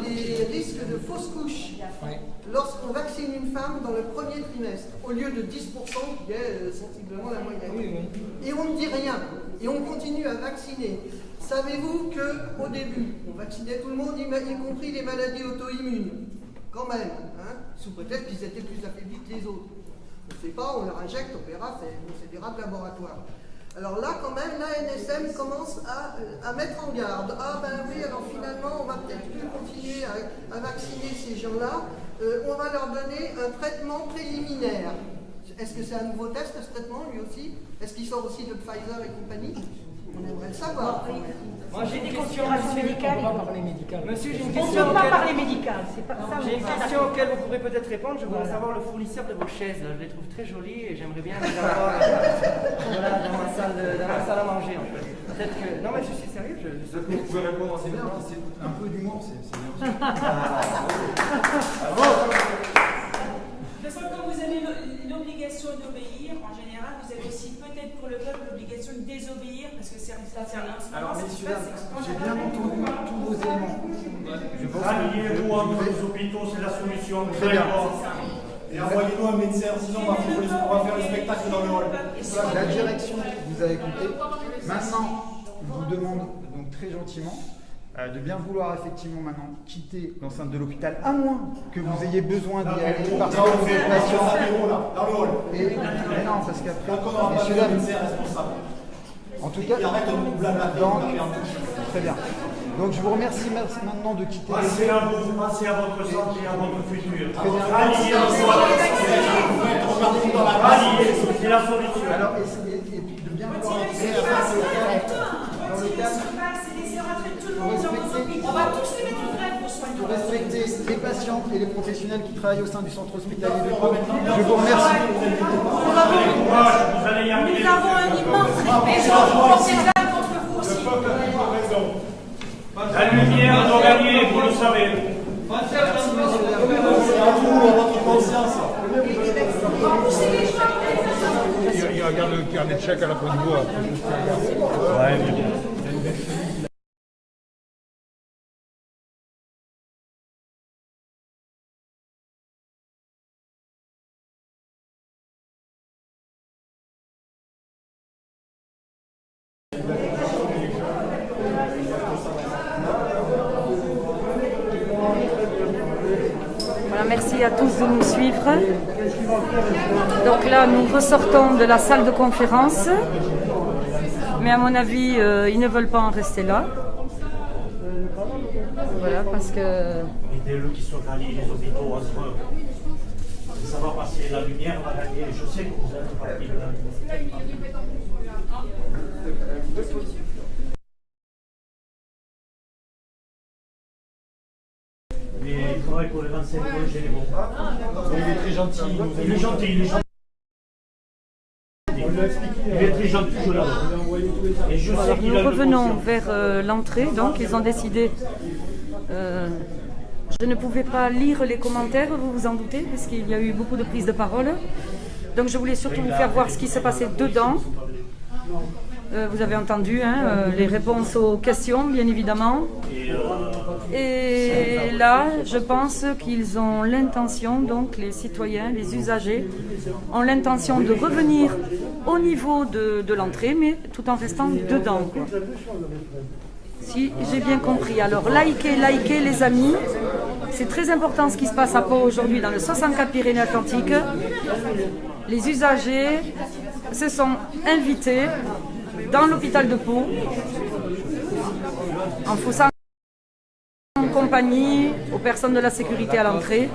les risques de fausses couches lorsqu'on vaccine une femme dans le premier trimestre, au lieu de 10% qui est sensiblement la moyenne. Et on ne dit rien, et on continue à vacciner. Savez-vous qu'au début, on vaccinait tout le monde, y compris les maladies auto-immunes, quand même, sous prétexte qu'ils étaient plus affaiblis que les autres. On ne sait pas, on leur injecte, on verra, c'est des rats de laboratoire. Alors là, quand même, l'ANSM commence à mettre en garde. Ah ben oui, alors finalement, on va peut-être plus continuer à vacciner ces gens-là. On va leur donner un traitement préliminaire. Est-ce que c'est un nouveau test, ce traitement, lui aussi? Est-ce qu'il sort aussi de Pfizer et compagnie? On aimerait le savoir. Moi j'ai des considérations médicales. Monsieur, j'ai une On ne question. peut pas parler médical, c'est pas ça. J'ai une question auquel vous pourrez peut-être répondre. Je voudrais savoir le fournisseur de vos chaises. Je les trouve très jolies et j'aimerais bien les avoir voilà, dans ma salle à manger en fait. Peut-être que. Non mais je suis sérieux. Vous pouvez répondre, c'est bien, c'est un peu d'humour, c'est bien. De toute façon, comme vous avez l'obligation d'obéir, en général, vous avez aussi peut-être pour le peuple l'obligation de désobéir, parce que c'est un Alors, messieurs, j'ai bien entendu tous vos éléments. Alliez-vous entre les hôpitaux, c'est la solution. Très bien. Et envoyez-nous un médecin, sinon on va faire le spectacle dans le hall. La direction vous a écouté. Maintenant, je vous demande donc très gentiment de bien vouloir effectivement maintenant quitter l'enceinte de l'hôpital, à moins que vous ayez besoin d'y aller parce que vous êtes patient. Dans le hall. Mais non, parce qu'après, messieurs, dames, en tout cas, donc, très bien. Donc je vous remercie maintenant de quitter Passez à vous, passez à votre santé, à votre futur. Très bien. Alliez, c'est la solution. Alors, essayez de bien vouloir entrer dans le cadre. On va tous les mettre en grève pour soigner. Pour respecter les patients et les professionnels qui travaillent au sein du centre hospitalier de Pau. Je vous remercie. Nous avons un immense respect. Je porter plainte contre vous aussi. La lumière doit gagner, vous le savez. Merci, messieurs. Il regarde le carnet de chèque à la fin du bois. Ouais, bien. Voilà, merci à tous de nous suivre. Donc là, nous ressortons de la salle de conférence. Mais à mon avis, ils ne veulent pas en rester là. Voilà, parce que... Aidez-le qui sont alliés les hôpitaux entre eux. Ça va passer, la lumière va gagner. Je sais que vous êtes partis de la lumière. Mais il travaille pour les 25 points généraux. Il est très gentil. Il est gentil, il est gentil. Il est très gentil, je l'adore. Et je sais Alors, qu'il nous a de revenons conscience. vers l'entrée, donc ils ont décidé. Je ne pouvais pas lire les commentaires, vous vous en doutez, parce qu'il y a eu beaucoup de prises de parole. Donc je voulais surtout vous faire voir ce qui se passait dedans. Vous avez entendu les réponses aux questions, bien évidemment. Et là, je pense qu'ils ont l'intention, donc les citoyens, les usagers, ont l'intention de revenir au niveau de l'entrée, mais tout en restant dedans, quoi. Si j'ai bien compris. Alors, likez les amis. C'est très important ce qui se passe à Pau aujourd'hui dans le 64 Pyrénées-Atlantiques. Les usagers se sont invités dans l'hôpital de Pau en faisant compagnie aux personnes de la sécurité à l'entrée.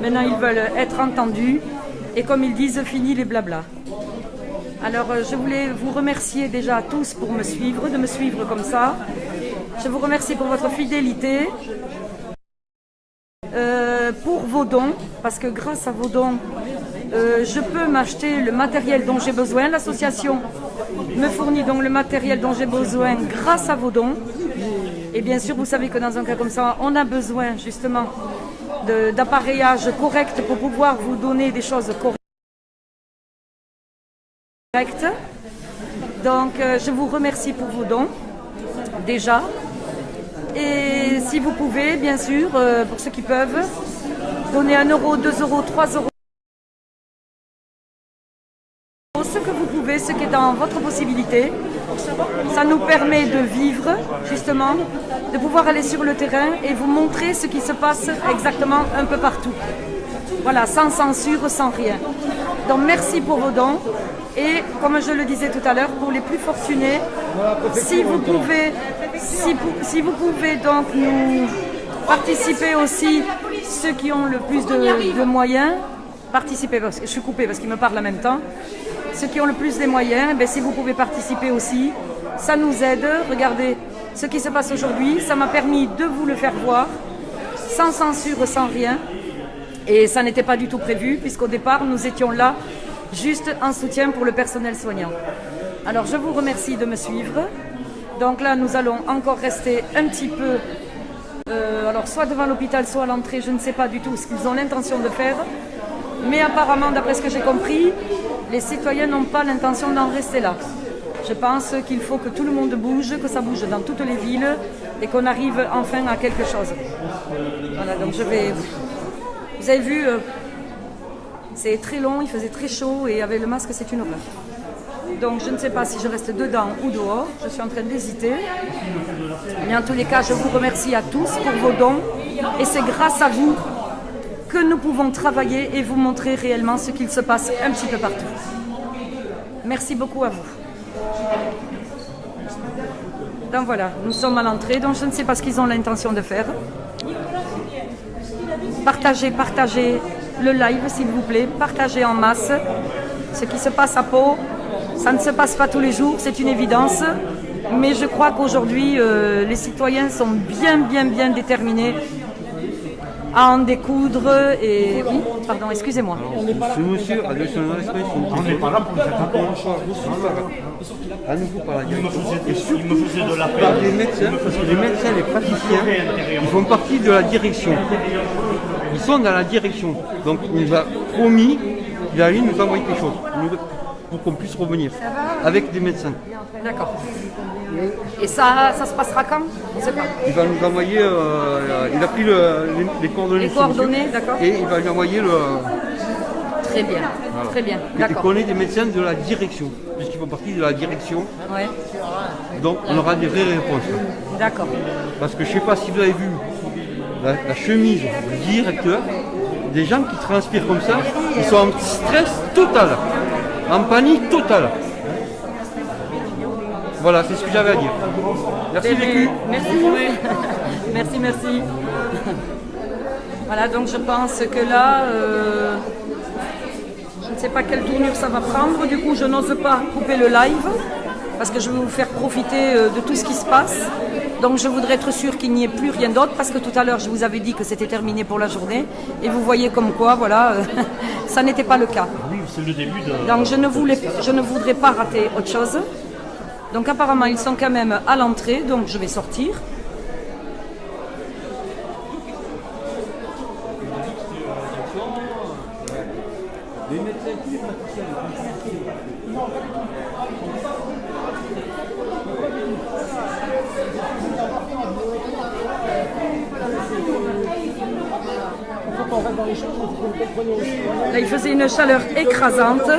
Maintenant, ils veulent être entendus et comme ils disent, fini les blablas. Alors, je voulais vous remercier déjà tous pour me suivre, de me suivre comme ça. Je vous remercie pour votre fidélité, pour vos dons, parce que grâce à vos dons, je peux m'acheter le matériel dont j'ai besoin. L'association me fournit donc le matériel dont j'ai besoin grâce à vos dons. Et bien sûr, vous savez que dans un cas comme ça, on a besoin justement d'appareillage correct pour pouvoir vous donner des choses correctes. Donc, je vous remercie pour vos dons, déjà. Et si vous pouvez, bien sûr, pour ceux qui peuvent, donner 1 euro, 2 euros, 3 euros. Ce que vous pouvez, ce qui est dans votre possibilité. Ça nous permet de vivre, justement, de pouvoir aller sur le terrain et vous montrer ce qui se passe exactement un peu partout. Voilà, sans censure, sans rien. Donc merci pour vos dons. Et comme je le disais tout à l'heure, pour les plus fortunés, si vous pouvez donc nous participer aussi, ceux qui ont le plus de moyens, participer, parce que je suis coupée parce qu'ils me parlent en même temps, ceux qui ont le plus des moyens, si vous pouvez participer aussi, ça nous aide. Regardez ce qui se passe aujourd'hui. Ça m'a permis de vous le faire voir, sans censure, sans rien. Et ça n'était pas du tout prévu, puisqu'au départ, nous étions là juste en soutien pour le personnel soignant. Alors, je vous remercie de me suivre. Donc là, nous allons encore rester un petit peu, alors soit devant l'hôpital, soit à l'entrée, je ne sais pas du tout ce qu'ils ont l'intention de faire. Mais apparemment, d'après ce que j'ai compris, les citoyens n'ont pas l'intention d'en rester là. Je pense qu'il faut que tout le monde bouge, que ça bouge dans toutes les villes et qu'on arrive enfin à quelque chose. Voilà, donc je vais... Vous avez vu, c'est très long, il faisait très chaud et avec le masque, c'est une horreur. Donc je ne sais pas si je reste dedans ou dehors, je suis en train d'hésiter. Mais en tous les cas, je vous remercie à tous pour vos dons et c'est grâce à vous que nous pouvons travailler et vous montrer réellement ce qu'il se passe un petit peu partout. Merci beaucoup à vous. Donc voilà, nous sommes à l'entrée, donc je ne sais pas ce qu'ils ont l'intention de faire. Partagez le live s'il vous plaît, partagez en masse. Ce qui se passe à Pau, ça ne se passe pas tous les jours, c'est une évidence. Mais je crois qu'aujourd'hui, les citoyens sont bien déterminés à en découdre et... Oui, pardon, excusez-moi. Ce monsieur a donné son expression. On n'est pas là pour faire à nouveau par la direction. Il me faisait de la peine. Par les médecins, parce que les médecins, les praticiens, ils font partie de la direction. Ils sont dans la direction. Donc il nous a promis qu'il allait nous envoyer quelque chose pour qu'on puisse revenir avec des médecins. D'accord. Et ça se passera quand? On ne sait pas. Il va nous envoyer, il a pris les coordonnées. Les coordonnées, d'accord. Et il va lui envoyer le... Très bien, voilà. Très bien, d'accord. Il connaît des médecins de la direction, puisqu'ils font partie de la direction. Ouais. Donc on aura des vraies réponses. D'accord. Parce que je ne sais pas si vous avez vu la chemise du directeur, des gens qui transpirent comme ça, ils sont en stress total, en panique totale. Voilà, c'est ce que j'avais à dire. Merci beaucoup. Merci. Merci. Voilà, donc je pense que là, je ne sais pas quelle tournure ça va prendre. Du coup, je n'ose pas couper le live parce que je veux vous faire profiter de tout ce qui se passe. Donc je voudrais être sûre qu'il n'y ait plus rien d'autre parce que tout à l'heure, je vous avais dit que c'était terminé pour la journée. Et vous voyez comme quoi, voilà, ça n'était pas le cas. Oui, c'est le début de... Donc je ne voudrais pas rater autre chose. Donc apparemment, ils sont quand même à l'entrée, donc je vais sortir. Là, il faisait une chaleur écrasante.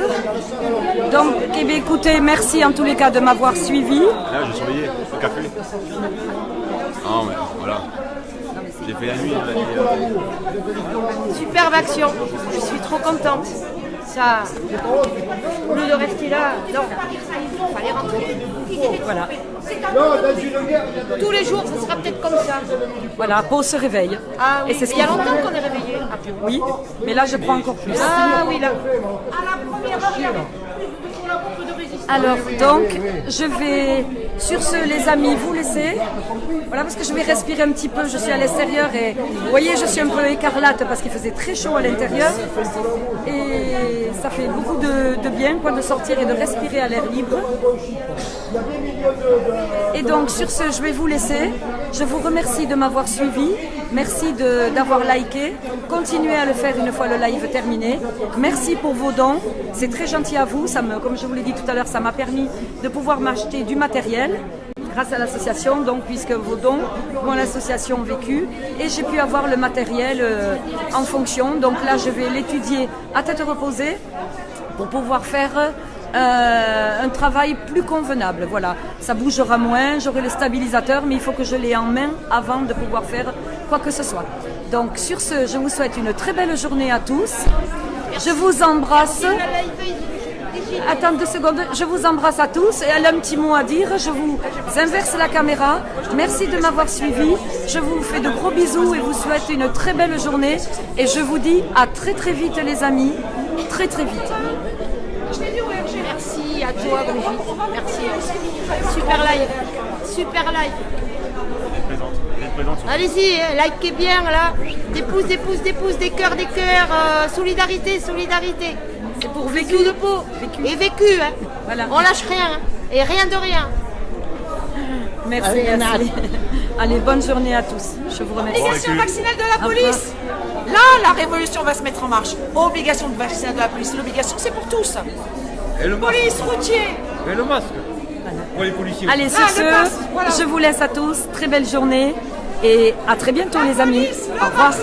Donc, eh bien, écoutez, merci en tous les cas de m'avoir suivi. Là, j'ai surveillé le café. Non, mais voilà. J'ai fait la nuit. Superbe action. Je suis trop contente. Ça, au lieu de rester là, non, il fallait rentrer. Voilà. Tous les jours, ce sera peut-être comme ça. Voilà, Pau se réveille. Ah oui, et c'est ce il y a longtemps qu'on est réveillé. Oui, mais là je crois encore plus. Ah oui, là. À la première heure, il y avait plus la pompe de résistance. Alors donc, je vais, sur ce les amis, vous laisser. Voilà, parce que je vais respirer un petit peu, je suis à l'extérieur et vous voyez, je suis un peu écarlate parce qu'il faisait très chaud à l'intérieur. Et ça fait beaucoup de bien quoi, de sortir et de respirer à l'air libre. Et donc sur ce, je vais vous laisser. Je vous remercie de m'avoir suivi. Merci d'avoir liké. Continuez à le faire une fois le live terminé. Merci pour vos dons. C'est très gentil à vous. Comme je vous l'ai dit tout à l'heure, ça m'a permis de pouvoir m'acheter du matériel grâce à l'association, donc puisque vos dons m'ont l'association vécu et j'ai pu avoir le matériel en fonction. Donc là, je vais l'étudier à tête reposée pour pouvoir faire un travail plus convenable. Voilà, ça bougera moins, j'aurai le stabilisateur, mais il faut que je l'ai en main avant de pouvoir faire quoi que ce soit. Donc sur ce, je vous souhaite une très belle journée à tous. Je vous embrasse. Attends 2 secondes, je vous embrasse à tous et elle a un petit mot à dire. Je vous inverse la caméra. Merci de m'avoir suivi. Je vous fais de gros bisous et vous souhaite une très belle journée. Et je vous dis à très vite les amis. Très vite. Merci, à à toi, Brigitte. Merci. Super live. Super live. Allez-y, likez bien là. Des pouces, des pouces, des pouces, des cœurs, solidarité, solidarité. C'est pour vécu de peau. Et vécu, hein. Voilà. On lâche rien, hein. Et rien de rien. Merci. Allez, bonne journée à tous. Je vous remercie. Obligation vaccinale de la police. Là, la révolution va se mettre en marche. Obligation de vaccinale de la police. L'obligation, c'est pour tous. Et le masque. Police, routier. Et le masque. Pour les policiers. Allez, sur ce, je vous laisse à tous. Très belle journée. Et à très bientôt, les amis. Au revoir.